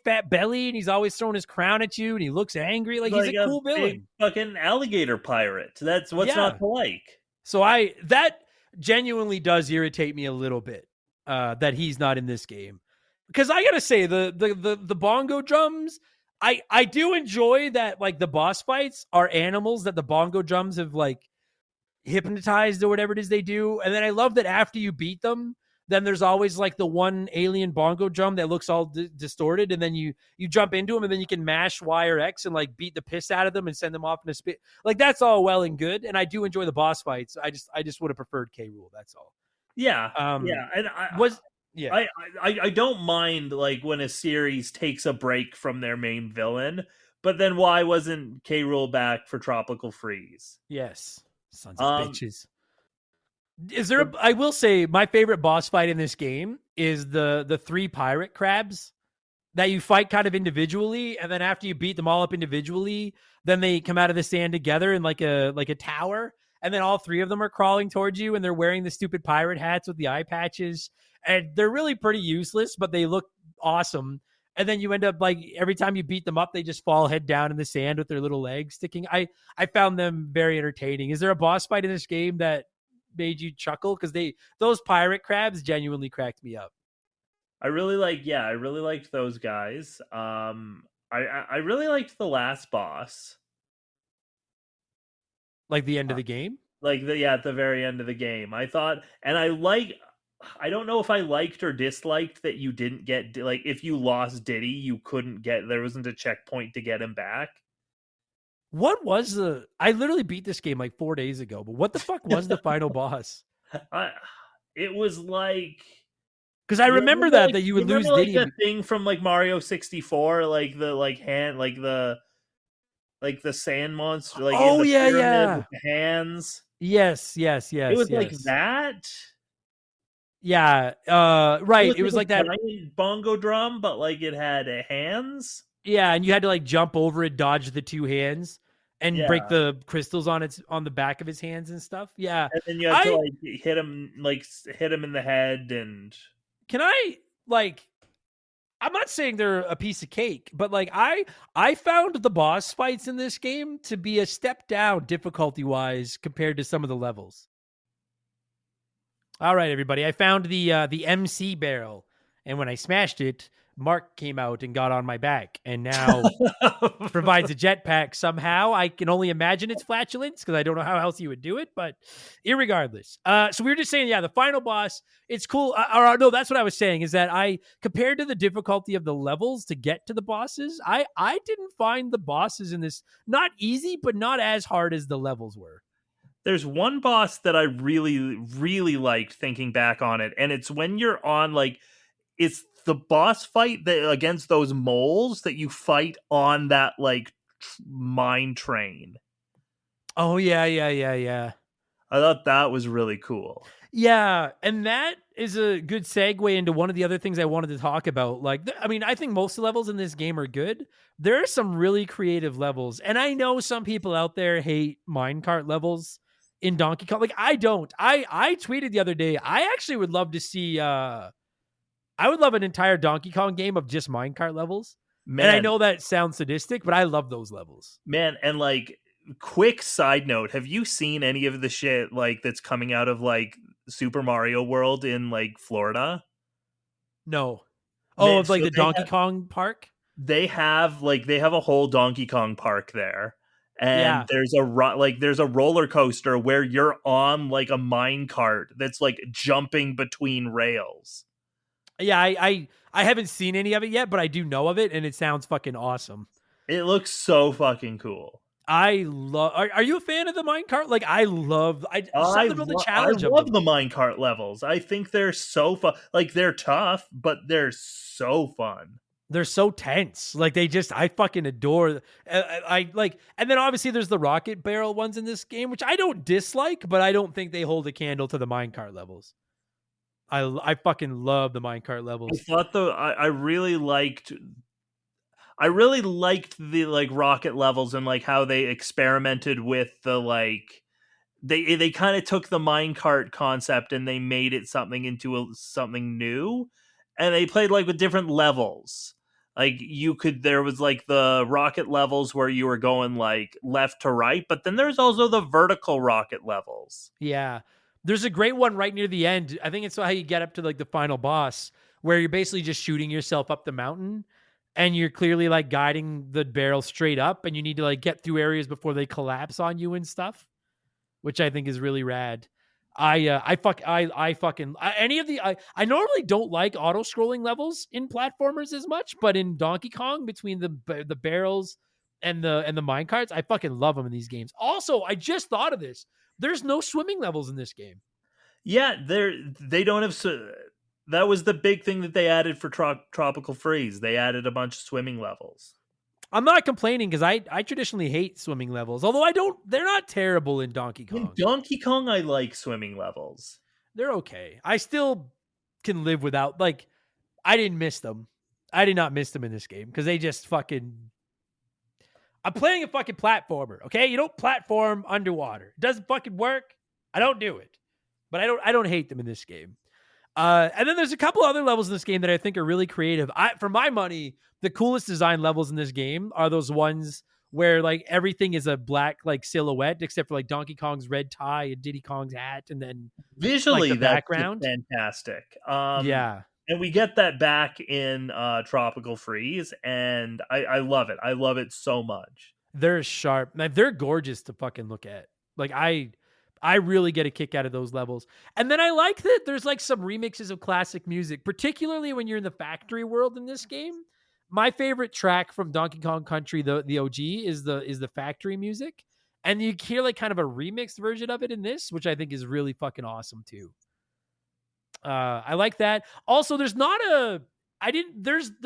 fat belly and he's always throwing his crown at you and he looks angry. Like he's a cool villain. Fucking alligator pirate. That's what's not to like. So that genuinely does irritate me a little bit that he's not in this game. Because I gotta say, the bongo drums, I do enjoy that like the boss fights are animals that the bongo drums have like hypnotized or whatever it is they do. And then I love that after you beat them, then there's always like the one alien bongo drum that looks all distorted, and then you jump into them, and then you can mash Y or X and like beat the piss out of them and send them off in a spit. Like that's all well and good, and I do enjoy the boss fights. I just would have preferred K. Rool. That's all. Yeah, yeah, and I don't mind like when a series takes a break from their main villain, but then why wasn't K. Rool back for Tropical Freeze? Yes, sons of bitches. Is there I will say my favorite boss fight in this game is the 3 pirate crabs that you fight kind of individually, and then after you beat them all up individually, then they come out of the sand together in like a tower, and then all 3 of them are crawling towards you, and they're wearing the stupid pirate hats with the eye patches, and they're really pretty useless, but they look awesome. And then you end up like every time you beat them up, they just fall head down in the sand with their little legs sticking. I found them very entertaining. Is there a boss fight in this game that made you chuckle? Because those pirate crabs genuinely cracked me up. I really liked those guys. I really liked the last boss, like the end of the game, like at the very end of the game. I thought, and I don't know if I liked or disliked that you didn't get like if you lost Diddy, you couldn't there wasn't a checkpoint to get him back. What was I literally beat this game like 4 days ago, but what the fuck was the final boss? It was like, because I remember that you would lose like Diddy. The thing from like Mario 64, like the hand, like the sand monster, like oh in the yeah, with the hands. Yes. It was like that. Yeah, right. It was like that bongo drum, but like it had hands. Yeah, and you had to like jump over it, dodge the 2 hands, and break the crystals on the back of his hands and stuff. Yeah, and then you had to like hit him in the head. And can I like? I'm not saying they're a piece of cake, but like I found the boss fights in this game to be a step down difficulty wise compared to some of the levels. All right, everybody, I found the MC barrel, and when I smashed it, Mark came out and got on my back, and now provides a jetpack somehow. I can only imagine it's flatulence because I don't know how else you would do it, but irregardless. So we were just saying, the final boss, it's cool. No, that's what I was saying is that compared to the difficulty of the levels to get to the bosses, I didn't find the bosses in this not easy, but not as hard as the levels were. There's one boss that I really, really liked thinking back on it, and it's when you're on it's the boss fight against those moles that you fight on that like mine train. Oh yeah. I thought that was really cool. Yeah, and that is a good segue into one of the other things I wanted to talk about. Like, I think most of the levels in this game are good. There are some really creative levels, and I know some people out there hate minecart levels in Donkey Kong. Like, I don't. I tweeted the other day, I actually would love to see I would love an entire Donkey Kong game of just minecart levels. Man. And I know that sounds sadistic, but I love those levels. Man, and like, quick side note, have you seen any of the shit like that's coming out of like Super Mario World in like Florida? No. Oh, of like the Donkey Kong park? They have a whole Donkey Kong park there. and Yeah. there's there's a roller coaster where you're on like a mine cart that's like jumping between rails. Yeah, I haven't seen any of it yet, but I do know of it, and it sounds fucking awesome. It looks so fucking cool. I love. Are you a fan of the minecart? Like, I love. Something about the I challenge of love them. the minecart levels. I think they're so fun. Like they're tough, but they're so fun. They're so tense. Like I fucking adore. I like, and then obviously there's the rocket barrel ones in this game, which I don't dislike, but I don't think they hold a candle to the minecart levels. I fucking love the minecart levels. I really liked the like rocket levels and like how they experimented with the like they kind of took the minecart concept and they made it something new, and they played like with different levels. Like there was like the rocket levels where you were going like left to right, but then there's also the vertical rocket levels. Yeah. There's a great one right near the end. I think it's how you get up to like the final boss, where you're basically just shooting yourself up the mountain, and you're clearly like guiding the barrel straight up, and you need to like get through areas before they collapse on you and stuff, which I think is really rad. I normally don't like auto scrolling levels in platformers as much, but in Donkey Kong, between the barrels and the mine carts, I fucking love them in these games. Also, I just thought of this. There's no swimming levels in this game. Yeah, they don't have. That was the big thing that they added for Tropical Freeze. They added a bunch of swimming levels. I'm not complaining because I traditionally hate swimming levels, although they're not terrible in Donkey Kong. In Donkey Kong, I like swimming levels. They're okay. I still can live without, like, I didn't miss them. I did not miss them in this game because they just fucking. I'm playing a fucking platformer, okay? You don't platform underwater. It doesn't fucking work. I don't do it. But I don't hate them in this game. And then there's a couple other levels in this game that I think are really creative. For my money, the coolest design levels in this game are those ones where like everything is a black like silhouette except for like Donkey Kong's red tie and Diddy Kong's hat, and then visually like, the background. That's fantastic. Yeah, and we get that back in Tropical Freeze, and I love it. I love it so much. they're sharp. They're gorgeous to fucking look at. Like I really get a kick out of those levels. And then I like that there's like some remixes of classic music, particularly when you're in the factory world in this game. My favorite track from Donkey Kong Country, the OG, is the factory music. And you hear like kind of a remixed version of it in this, which I think is really fucking awesome too. I like that. Also, there's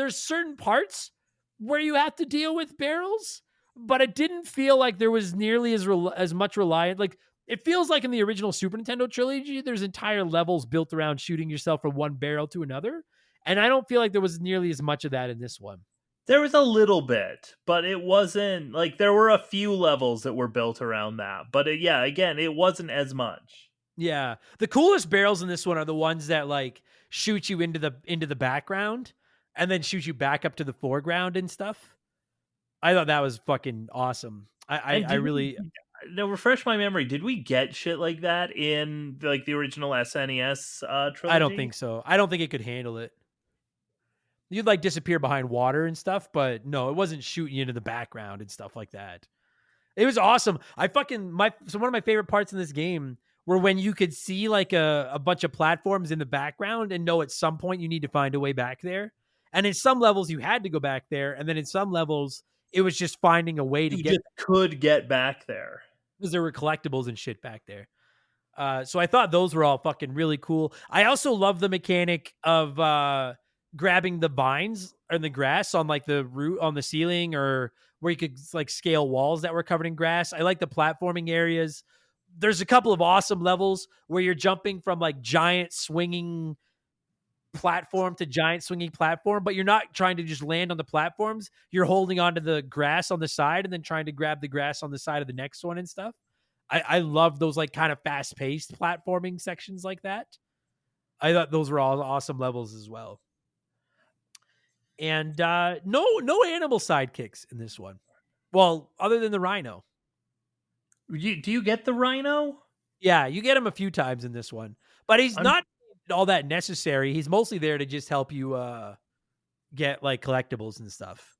certain parts where you have to deal with barrels, but it didn't feel like there was nearly as much reliant. Like, it feels like in the original Super Nintendo trilogy, there's entire levels built around shooting yourself from one barrel to another. And I don't feel like there was nearly as much of that in this one. There was a little bit, but it wasn't like there were a few levels that were built around that. But again, it wasn't as much. Yeah. The coolest barrels in this one are the ones that like shoot you into the background and then shoot you back up to the foreground and stuff. I thought that was fucking awesome. I really. No, refresh my memory. Did we get shit like that in like the original SNES trilogy? I don't think so. I don't think it could handle it. You'd like disappear behind water and stuff, but no, it wasn't shooting you into the background and stuff like that. It was awesome. So one of my favorite parts in this game were when you could see like a bunch of platforms in the background and know at some point you need to find a way back there. And in some levels you had to go back there, and then in some levels it was just finding a way to could get back there. Because there were collectibles and shit back there. So I thought those were all fucking really cool. I also love the mechanic of grabbing the vines or the grass on like the root on the ceiling, or where you could like scale walls that were covered in grass. I like the platforming areas. There's a couple of awesome levels where you're jumping from like giant swinging platform to giant swinging platform, but you're not trying to just land on the platforms. You're holding onto the grass on the side and then trying to grab the grass on the side of the next one and stuff. I love those like kind of fast paced platforming sections like that. I thought those were all awesome levels as well. And no animal sidekicks in this one. Well, other than the rhino. Do you get the rhino? Yeah, you get him a few times in this one, but he's not all that necessary. He's mostly there to just help you get like collectibles and stuff.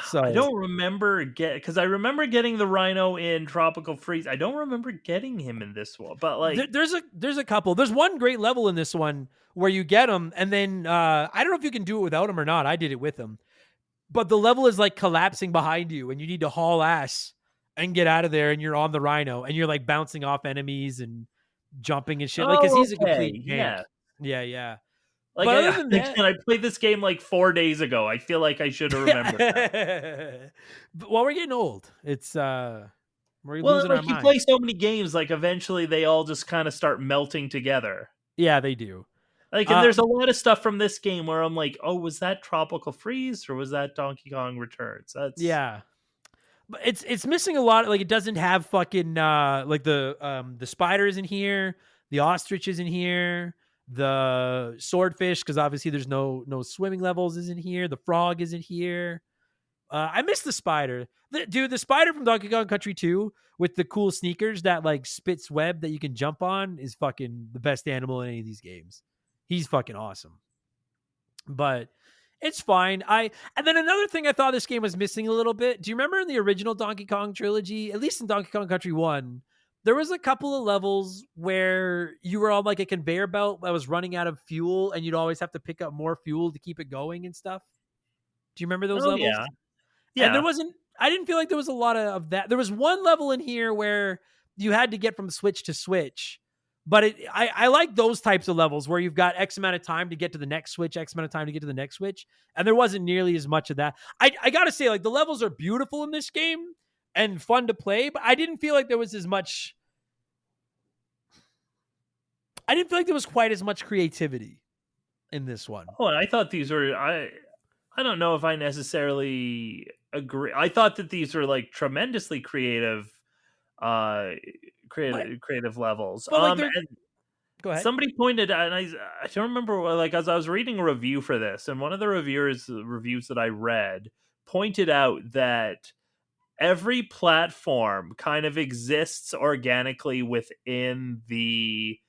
So I don't remember because I remember getting the Rhino in Tropical Freeze. I don't remember getting him in this one, but like there's a couple. There's one great level in this one where you get him, and then I don't know if you can do it without him or not. I did it with him, but the level is like collapsing behind you, and you need to haul ass and get out of there. And you're on the Rhino, and you're like bouncing off enemies and jumping and shit, like because oh, he's a okay, complete tank. yeah. Yeah. Like But other than that, again, I played this game like 4 days ago. I feel like I should have remembered that. But well, we're getting old. It's we're Well, losing our like you mind. play so many games, like eventually they all just kind of start melting together. Yeah, they do. Like, and there's a lot of stuff from this game where I'm like, oh, was that Tropical Freeze or was that Donkey Kong Returns? That's Yeah. But it's missing a lot. Like it doesn't have fucking like the spiders in here, the ostrich is in here, the swordfish because obviously there's no swimming levels is in here. The frog isn't here. I miss the spider, dude. The spider from Donkey Kong Country 2 with the cool sneakers that like spits web that you can jump on is fucking the best animal in any of these games. He's fucking awesome. But it's fine. And then another thing I thought this game was missing a little bit. Do you remember in the original Donkey Kong trilogy, at least in Donkey Kong Country 1, there was a couple of levels where you were on like a conveyor belt that was running out of fuel and you'd always have to pick up more fuel to keep it going and stuff? Do you remember those oh levels? yeah, And there yeah. wasn't, I didn't feel like there was a lot of that. There was one level in here where you had to get from switch to switch. But I like those types of levels where you've got X amount of time to get to the next switch, X amount of time to get to the next switch. And there wasn't nearly as much of that. I got to say, like, the levels are beautiful in this game and fun to play, but I didn't feel like there was as much. I didn't feel like there was quite as much creativity in this one. Oh, and I thought these were I don't know if I necessarily agree. I thought that these were like tremendously creative creative levels. But like And go ahead. somebody pointed out, and I don't remember, like as I was reading a review for this, and one of the reviews that I read pointed out that every platform kind of exists organically within the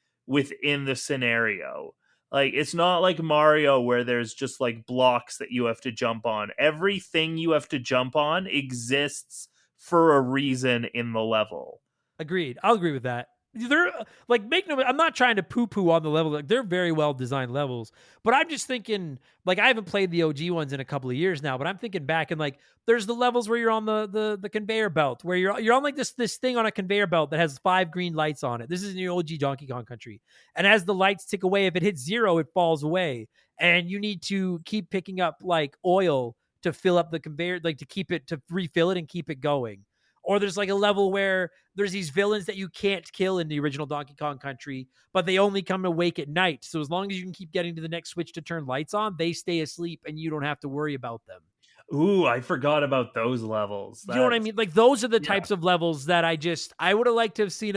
scenario. Like it's not like Mario where there's just like blocks that you have to jump on. Everything you have to jump on exists for a reason in the level. Agreed. I'll agree with that. They're like I'm not trying to poo-poo on the level. Like they're very well designed levels, but I'm just thinking like I haven't played the OG ones in a couple of years now, but I'm thinking back and like there's the levels where you're on the conveyor belt where you're on like this thing on a conveyor belt that has 5 green lights on it. This is in the OG Donkey Kong Country. And as the lights tick away, if it hits 0, it falls away. And you need to keep picking up like oil to fill up the conveyor, like to refill it and keep it going. Or there's like a level where there's these villains that you can't kill in the original Donkey Kong Country, but they only come awake at night. So as long as you can keep getting to the next switch to turn lights on, they stay asleep and you don't have to worry about them. Ooh, I forgot about those levels. You know what I mean? Like those are the types of levels that I would have liked to have seen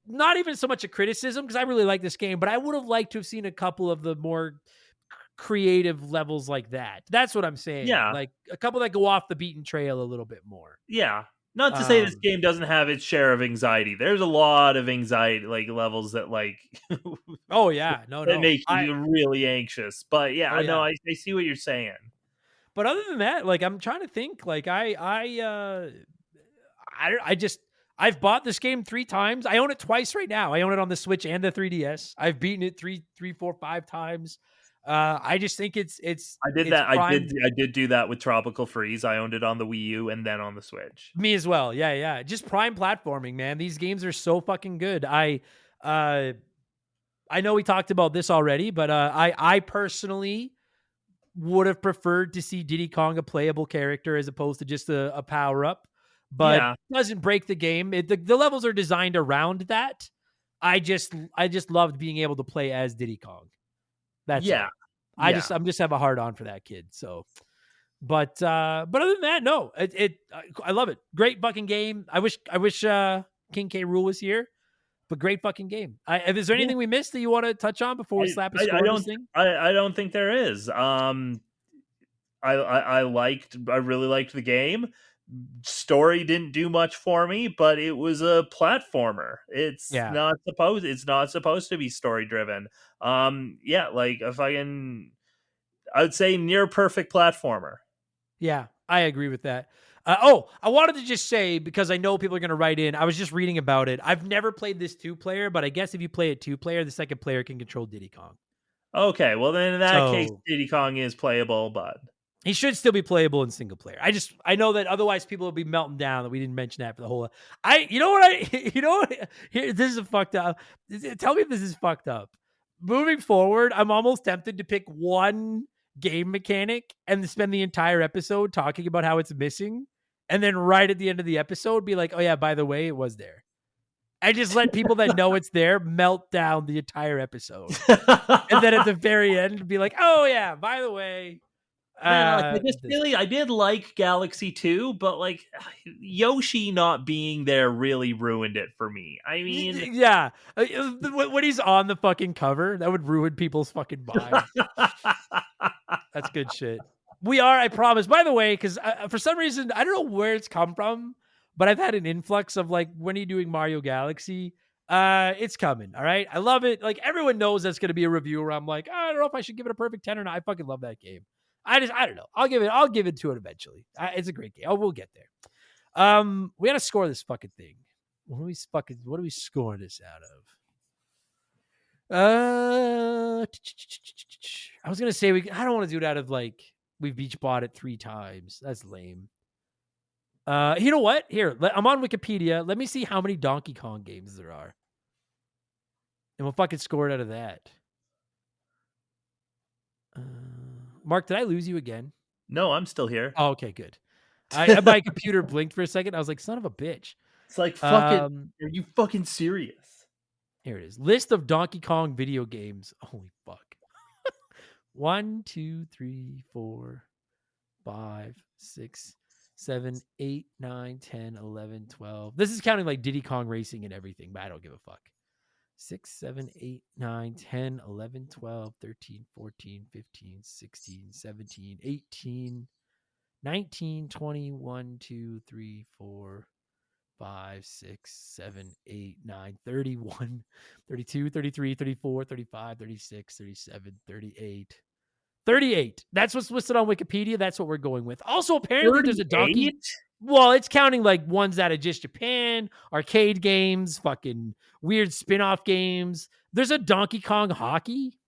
not even so much a criticism because I really like this game, but I would have liked to have seen a couple of the more creative levels like that. That's what I'm saying. Yeah. Like a couple that go off the beaten trail a little bit more. Yeah. Not to say this game doesn't have its share of anxiety. There's a lot of anxiety, like levels that like oh yeah, no, that make you really anxious. But yeah, Oh, no, yeah. I see what you're saying. But other than that, like I'm trying to think, like I've bought this game 3 times. I own it twice right now. I own it on the Switch and the 3DS. I've beaten it 3, 4, 5 times. I just think it's I did that. I did do that with Tropical Freeze. I owned it on the Wii U and then on the Switch. Me as well. Yeah. Just prime platforming, man. These games are so fucking good. I know we talked about this already, but I personally would have preferred to see Diddy Kong a playable character as opposed to just a power up. But it doesn't break the game. The levels are designed around that. I just loved being able to play as Diddy Kong. That's it. I'm just have a hard on for that kid. So, but other than that, no, I love it. Great fucking game. I wish King K. Rool was here, but great fucking game. Is there anything we missed that you want to touch on before we slap a score on this thing? I don't think there is. I really liked the game. Story didn't do much for me, but it was a platformer. It's not supposed to be story driven. Like I would say near perfect platformer. Yeah. I agree with that. I wanted to just say, because I know people are going to write in, I was just reading about it. I've never played this 2-player, but I guess if you play it 2-player, the second player can control Diddy Kong. Okay, well then in that case, So Diddy Kong is playable, but he should still be playable in single player. I know that otherwise people will be melting down that we didn't mention that for the whole. Here, this is fucked up. Tell me if this is fucked up. Moving forward, I'm almost tempted to pick one game mechanic and spend the entire episode talking about how it's missing, and then right at the end of the episode, be like, "Oh yeah, by the way, it was there." I just let people that know it's there melt down the entire episode, and then at the very end, be like, "Oh yeah, by the way." man, like, I did like Galaxy 2, but like Yoshi not being there really ruined it for me. I mean, yeah, when he's on the fucking cover, that would ruin people's fucking minds. That's good shit. I promise. By the way, because for some reason, I don't know where it's come from, but I've had an influx of like, when are you doing Mario Galaxy? It's coming. All right. I love it. Like, everyone knows that's going to be a review where I'm like, I don't know if I should give it a perfect 10 or not. I fucking love that game. I don't know. I'll give it to it eventually. It's a great game. We'll get there. We got to score this fucking thing. What do we score this out of? I was gonna say I don't want to do it out of like we've each bought it 3 times. That's lame. You know what? Here, I'm on Wikipedia. Let me see how many Donkey Kong games there are, and we'll fucking score it out of that. Mark, did I lose you again? no, I'm still here. Oh, okay, good. My computer blinked for a second. I was like, son of a bitch. It's like, fucking, are you fucking serious? Here it is. List of Donkey Kong video games. Holy fuck. 1, 2, 3, 4, 5, 6, 7, 8, 9, 10, 11, 12. This is counting like Diddy Kong Racing and everything, but I don't give a fuck. 6, 7, 8, 9, 10, 11, 12, 13, 14, 15, 16, 17, 18, 19, 20, 1, 2, 3, 4, 5, 6, 7, 8, 9, 31, 32, 33, 34, 35, 36, 37, 38. 38. That's what's listed on Wikipedia. That's what we're going with. Also, apparently there's a donkey. Well, it's counting like ones out of just Japan, arcade games, fucking weird spin-off games. There's a Donkey Kong hockey.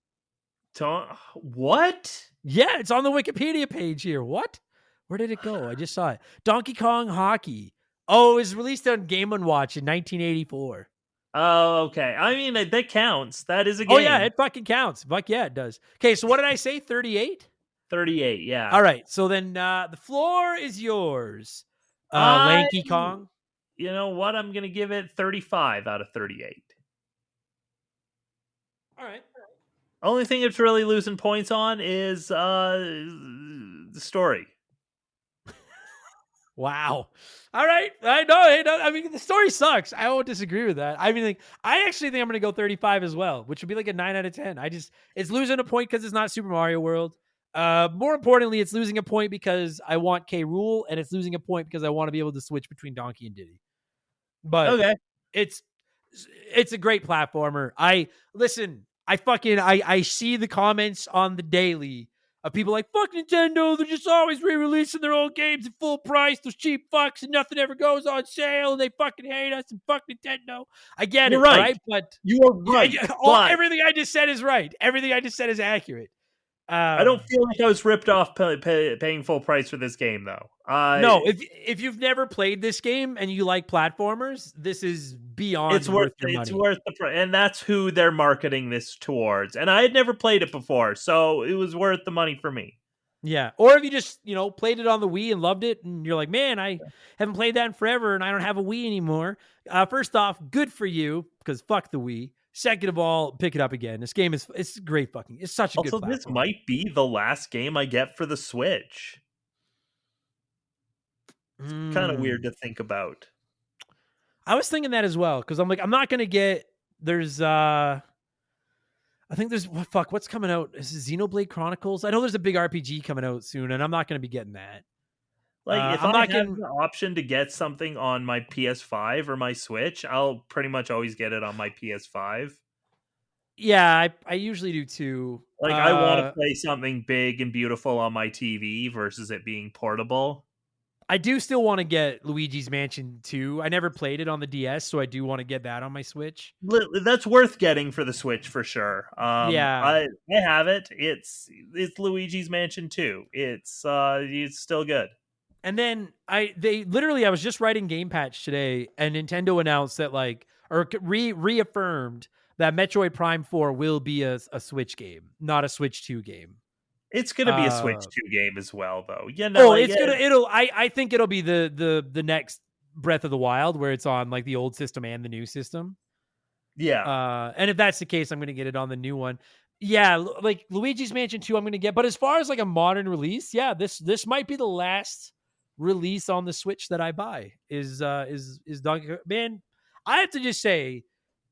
What? Yeah, it's on the Wikipedia page here. What? Where did it go? I just saw it. Donkey Kong hockey. Oh, it was released on Game & Watch in 1984. Oh, okay. I mean, that counts. That is a game. Oh, yeah, it fucking counts. Fuck yeah, it does. Okay, so what did I say? 38? 38, yeah. All right, so then the floor is yours. Lanky Kong. You know what? I'm going to give it 35 out of 38. All right. Only thing it's really losing points on is the story. Wow. All right. I know. I mean, the story sucks. I won't disagree with that. I mean, like, I actually think I'm going to go 35 as well, which would be like a 9 out of 10. It's losing a point because it's not Super Mario World. More importantly, it's losing a point because I want K. Rool, and it's losing a point because I want to be able to switch between Donkey and Diddy. But okay, it's a great platformer. I see the comments on the daily of people like, fuck Nintendo, they're just always re-releasing their old games at full price, those cheap fucks, and nothing ever goes on sale, and they fucking hate us, and fuck Nintendo. I get You're it, right? But you are right. Everything I just said is right. Everything I just said is accurate. I don't feel like I was ripped off paying full price for this game, though. No, if you've never played this game and you like platformers, this is beyond worth your money. It's worth the price, and that's who they're marketing this towards. And I had never played it before, so it was worth the money for me. Yeah, or if you just played it on the Wii and loved it, and you're like, man, I haven't played that in forever, and I don't have a Wii anymore. First off, good for you, because fuck the Wii. Second of all, pick it up again. This game it's great fucking. It's such a good platform. This might be the last game I get for the Switch. It's kind of weird to think about. I was thinking that as well, because I'm like, I'm not gonna get. I think there's what's coming out? Is it Xenoblade Chronicles? I know there's a big RPG coming out soon, and I'm not gonna be getting that. Like, if I have the option to get something on my PS5 or my Switch, I'll pretty much always get it on my PS5. Yeah, I usually do too. Like, I want to play something big and beautiful on my TV versus it being portable. I do still want to get Luigi's Mansion 2. I never played it on the DS, so I do want to get that on my Switch. That's worth getting for the Switch for sure. Yeah. I have it. It's Luigi's Mansion 2. It's still good. And then I was just writing Game Patch today, and Nintendo announced that reaffirmed that Metroid Prime 4 will be a Switch game, not a Switch 2 game. It's gonna be a Switch 2 game as well, though. I think it'll be the next Breath of the Wild, where it's on like the old system and the new system. Yeah. And if that's the case, I'm gonna get it on the new one. Yeah, like Luigi's Mansion 2, I'm gonna get. But as far as like a modern release, yeah, this might be the last release on the Switch that I buy is Donkey Kong. Man, I have to just say,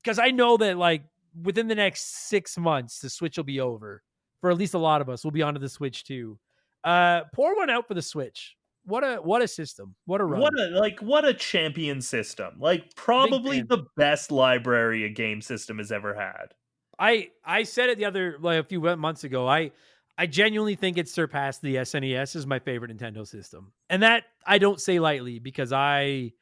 because I know that like within the next 6 months the Switch will be over for at least a lot of us. We'll be onto the Switch too. Pour one out for the Switch. What a system. What a run. What a champion system. Like probably the best library a game system has ever had. I said it a few months ago. I genuinely think it's surpassed the SNES as my favorite Nintendo system. And that I don't say lightly, because I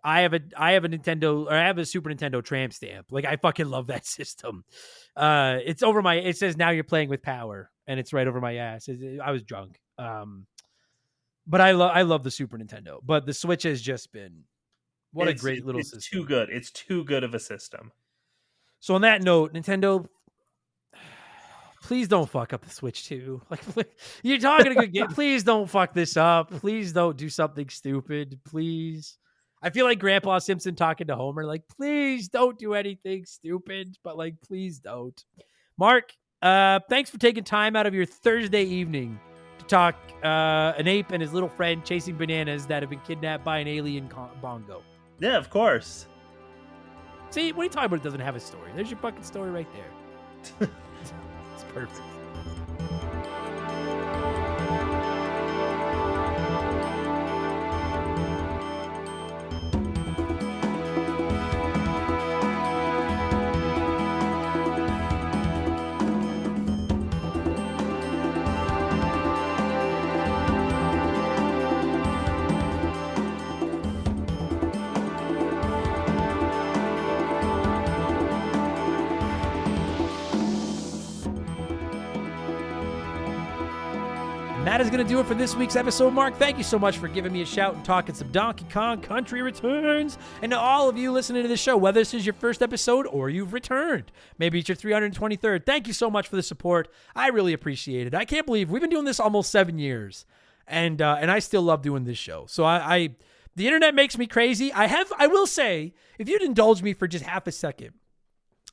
have a Nintendo, or I have a Super Nintendo tramp stamp. Like I fucking love that system. It's over it says now you're playing with power, and it's right over my ass. I was drunk. But I love the Super Nintendo, but the Switch has just been a great little system. It's too good. It's too good of a system. So on that note, Nintendo, please don't fuck up the Switch 2. Like, you're talking a good game. Please don't fuck this up. Please don't do something stupid. Please. I feel like Grandpa Simpson talking to Homer. Like, please don't do anything stupid. But like, please don't. Mark, thanks for taking time out of your Thursday evening to talk an ape and his little friend chasing bananas that have been kidnapped by an alien bongo. Yeah, of course. See, what are you talking about? It doesn't have a story. There's your fucking story right there. It's perfect. That is going to do it for this week's episode, Mark. Thank you so much for giving me a shout and talking some Donkey Kong Country Returns. And to all of you listening to the show, whether this is your first episode or you've returned, maybe it's your 323rd, thank you so much for the support. I really appreciate it. I can't believe we've been doing this almost 7 years, and I still love doing this show. So the internet makes me crazy. I will say, if you'd indulge me for just half a second,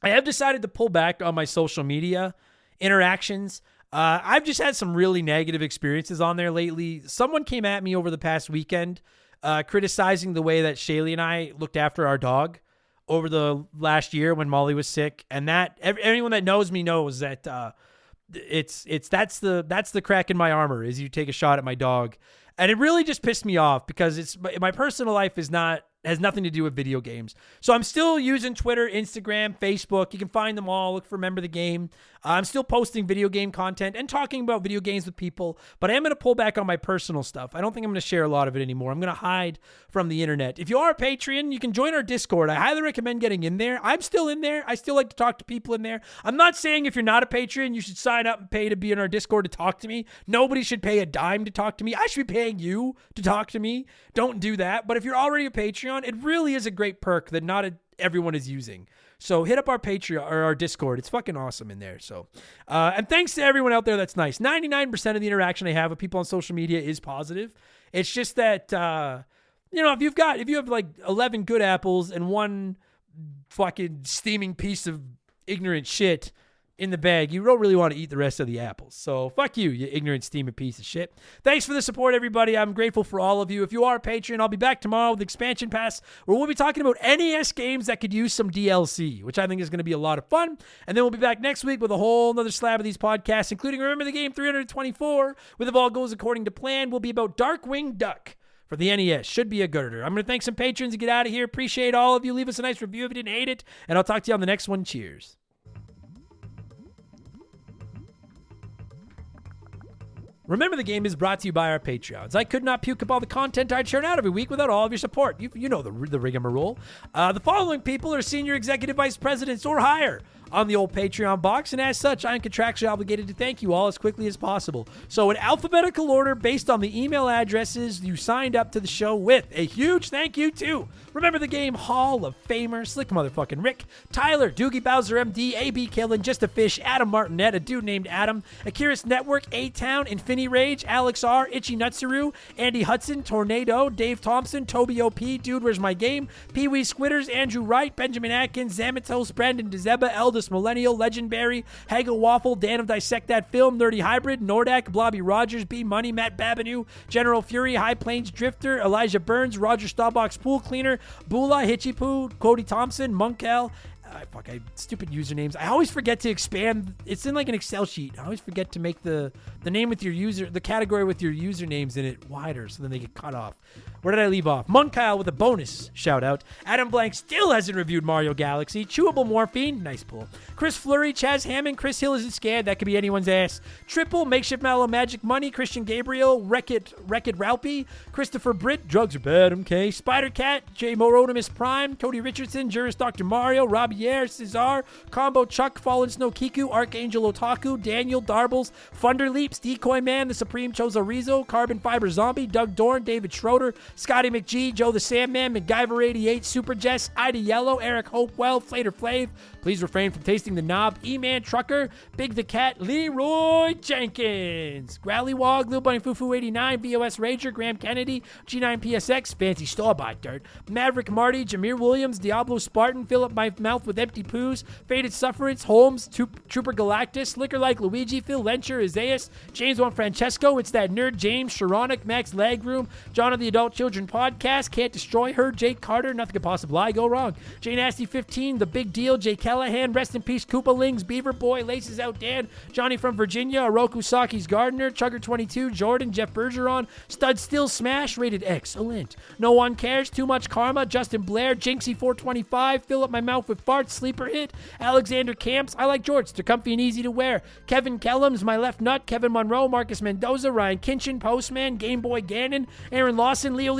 I have decided to pull back on my social media interactions. I've just had some really negative experiences on there lately. Someone came at me over the past weekend criticizing the way that Shaylee and I looked after our dog over the last year when Molly was sick. And that anyone that knows me knows that that's the crack in my armor, is you take a shot at my dog. And it really just pissed me off, because my personal life has nothing to do with video games. So I'm still using Twitter, Instagram, Facebook. You can find them all. Look for Remember the Game. I'm still posting video game content and talking about video games with people, but I am going to pull back on my personal stuff. I don't think I'm going to share a lot of it anymore. I'm going to hide from the internet. If you are a Patreon, you can join our Discord. I highly recommend getting in there. I'm still in there. I still like to talk to people in there. I'm not saying if you're not a Patreon, you should sign up and pay to be in our Discord to talk to me. Nobody should pay a dime to talk to me. I should be paying you to talk to me. Don't do that. But if you're already a Patreon, it really is a great perk that not everyone is using. So hit up our Patreon or our Discord. It's fucking awesome in there. So, and thanks to everyone out there that's nice. 99% of the interaction I have with people on social media is positive. It's just that, if you have like 11 good apples and one fucking steaming piece of ignorant shit in the bag, you don't really want to eat the rest of the apples. So fuck you, you ignorant steaming piece of shit. Thanks for the support, everybody. I'm grateful for all of you. If you are a patron, I'll be back tomorrow with Expansion Pass, where we'll be talking about NES games that could use some DLC, which I think is going to be a lot of fun. And then we'll be back next week with a whole nother slab of these podcasts, including Remember the Game 324, with If All Goes According to Plan, will be about Darkwing Duck for the NES. Should be a gooder. I'm going to thank some patrons and get out of here. Appreciate all of you. Leave us a nice review if you didn't hate it, and I'll talk to you on the next one. Cheers. Remember the Game is brought to you by our Patreons. I could not puke up all the content I churn out every week without all of your support. You know the rigmarole. The following people are senior executive vice presidents or higher on the old Patreon box, and as such, I am contractually obligated to thank you all as quickly as possible. So in alphabetical order, based on the email addresses you signed up to the show with, a huge thank you to Remember the Game Hall of Famer, Slick Motherfucking Rick, Tyler, Doogie Bowser MD, AB Killin, Just a Fish, Adam Martinet, a dude named Adam, Akiris Network, A-Town, Infinity Rage, Alex R, Itchy Nutsuru, Andy Hudson, Tornado, Dave Thompson, Toby OP, Dude Where's My Game, Pee Wee Squitters, Andrew Wright, Benjamin Atkins, Zamatos, Brandon DeZeba, Eldest Millennial, Legendberry, Hagel Waffle, Dan of Dissect That Film, Nerdy Hybrid, Nordak, Blobby Rogers, B Money, Matt Babineau, General Fury, High Plains Drifter, Elijah Burns, Roger Starbox Pool Cleaner, Bula, Hitchy Poo, Cody Thompson, Monkel. Stupid usernames. I always forget to expand. It's in like an Excel sheet. I always forget to make the name with your user, the category with your usernames in it wider, so then they get cut off. Where did I leave off? Monkyle with a bonus shout out. Adam Blank still hasn't reviewed Mario Galaxy. Chewable Morphine, nice pull. Chris Fleury, Chaz Hammond, Chris Hill isn't scared. That could be anyone's ass. Triple, Makeshift Mallow Magic Money, Christian Gabriel, Wreck-It Ralpy, Christopher Britt, Drugs Are Bad, okay. Spider Cat, J. Morodimus Prime, Cody Richardson, Juris Dr. Mario, Rob Yair, Cesar, Combo Chuck, Fallen Snow Kiku, Archangel Otaku, Daniel Darbles, Thunder Leaps, Decoy Man, The Supreme Chozo Rizzo, Carbon Fiber Zombie, Doug Dorn, David Schroeder, Scotty McGee, Joe the Sandman, MacGyver 88, Super Jess, Ida Yellow, Eric Hopewell, Flater Flav, please refrain from tasting the knob, E-Man Trucker, Big the Cat, Leroy Jenkins, Growlywog, Lil Bunny Fufu 89, VOS Rager, Graham Kennedy, G9 PSX, Fancy Store-Bought Dirt, Maverick Marty, Jameer Williams, Diablo Spartan, Fill Up My Mouth with Empty Poos, Faded Sufferance, Holmes, Trooper Galactus, Liquor Like Luigi, Phil Lencher, Isaias, James Juan Francesco, It's That Nerd, James, Sharonic, Max Legroom, John of the Adult Children Podcast, Can't Destroy Her, Jake Carter, Nothing Could Possibly Go Wrong, Jay Nasty 15, The Big Deal, Jay Callahan, Rest in Peace, Koopalings, Beaver Boy, Laces Out Dan, Johnny from Virginia, Oroku Saki's Gardener, Chugger 22, Jordan, Jeff Bergeron, Stud Still Smash, rated excellent, No One Cares, Too Much Karma, Justin Blair, Jinxie 425, Fill Up My Mouth with Farts, Sleeper Hit, Alexander Camps, I Like Jorts, they're comfy and easy to wear, Kevin Kellums, My Left Nut, Kevin Monroe, Marcus Mendoza, Ryan Kinchin, Postman, Game Boy Gannon, Aaron Lawson, Leo,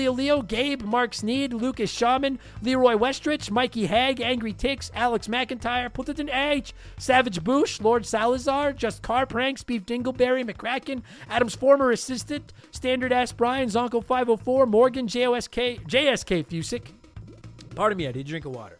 Gabe, Mark Sneed, Lucas Shaman, Leroy Westrich, Mikey Hag, Angry Ticks, Alex McIntyre, Pulterton H, Savage Bush, Lord Salazar, Just Car Pranks, Beef Dingleberry, McCracken, Adam's former assistant, Standard Ass Brian, Zonko 504, Morgan, JSK Fusick. Pardon me, I did drink of water.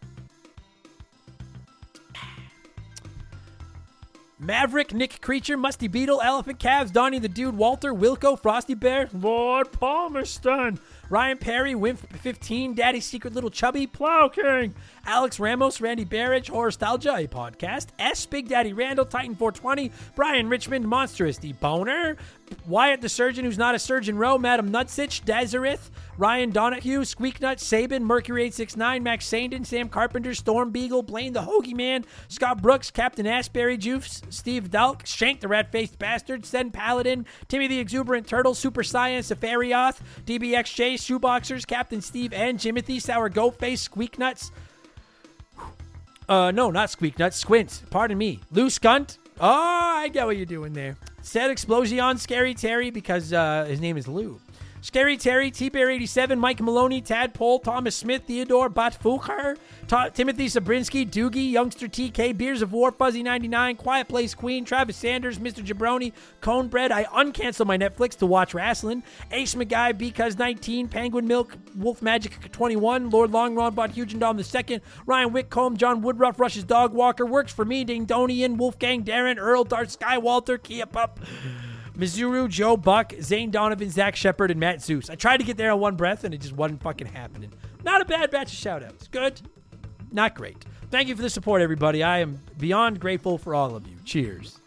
Maverick, Nick Creature, Musty Beetle, Elephant Calves, Donnie the Dude, Walter, Wilco, Frosty Bear, Lord Palmerston, Ryan Perry, Wimp 15, Daddy Secret Little Chubby, Plow King, Alex Ramos, Randy Barrage, Horrorostalgia, a podcast, S, Big Daddy Randall, Titan 420, Brian Richmond, Monstrous, the Boner, Wyatt the Surgeon Who's Not a Surgeon Row, Madam Nutsitch, Dazarith, Ryan Donahue, Squeaknut, Sabin, Mercury 869, Max Sandin, Sam Carpenter, Storm Beagle, Blaine the Hoagie Man, Scott Brooks, Captain Asbury Juice, Steve Dalk, Shank the Rat-Faced Bastard, Sen Paladin, Timmy the Exuberant Turtle, Super Saiyan, Safarioth, DBXJ, Shoeboxers, Captain Steve N, Jimothy, Sour Goat Face, Squeaknuts. No, not Squeaknuts, Squint. Pardon me. Lou Skunt. Oh, I get what you're doing there. Said Explosion, Scary Terry, because his name is Lou. Scary Terry, T-Bear 87, Mike Maloney, Tadpole, Thomas Smith, Theodore, Batfucher, Timothy Sabrinsky, Doogie, Youngster TK, Beers of War, Fuzzy 99, Quiet Place Queen, Travis Sanders, Mr. Jabroni, Conebread, I uncanceled my Netflix to watch wrestling, Ace McGuy, Because 19, Penguin Milk, Wolf Magic 21, Lord Longron, Bot Hugendom II, Ryan Whitcomb, John Woodruff, Rush's Dog Walker, Works for Me, Ding Donian, Wolfgang Darren, Earl, Darth Skywalter, Kia Pup, Mizuru, Joe Buck, Zane Donovan, Zach Shepard, and Matt Zeus. I tried to get there on one breath, and it just wasn't fucking happening. Not a bad batch of shout-outs. Good. Not great. Thank you for the support, everybody. I am beyond grateful for all of you. Cheers.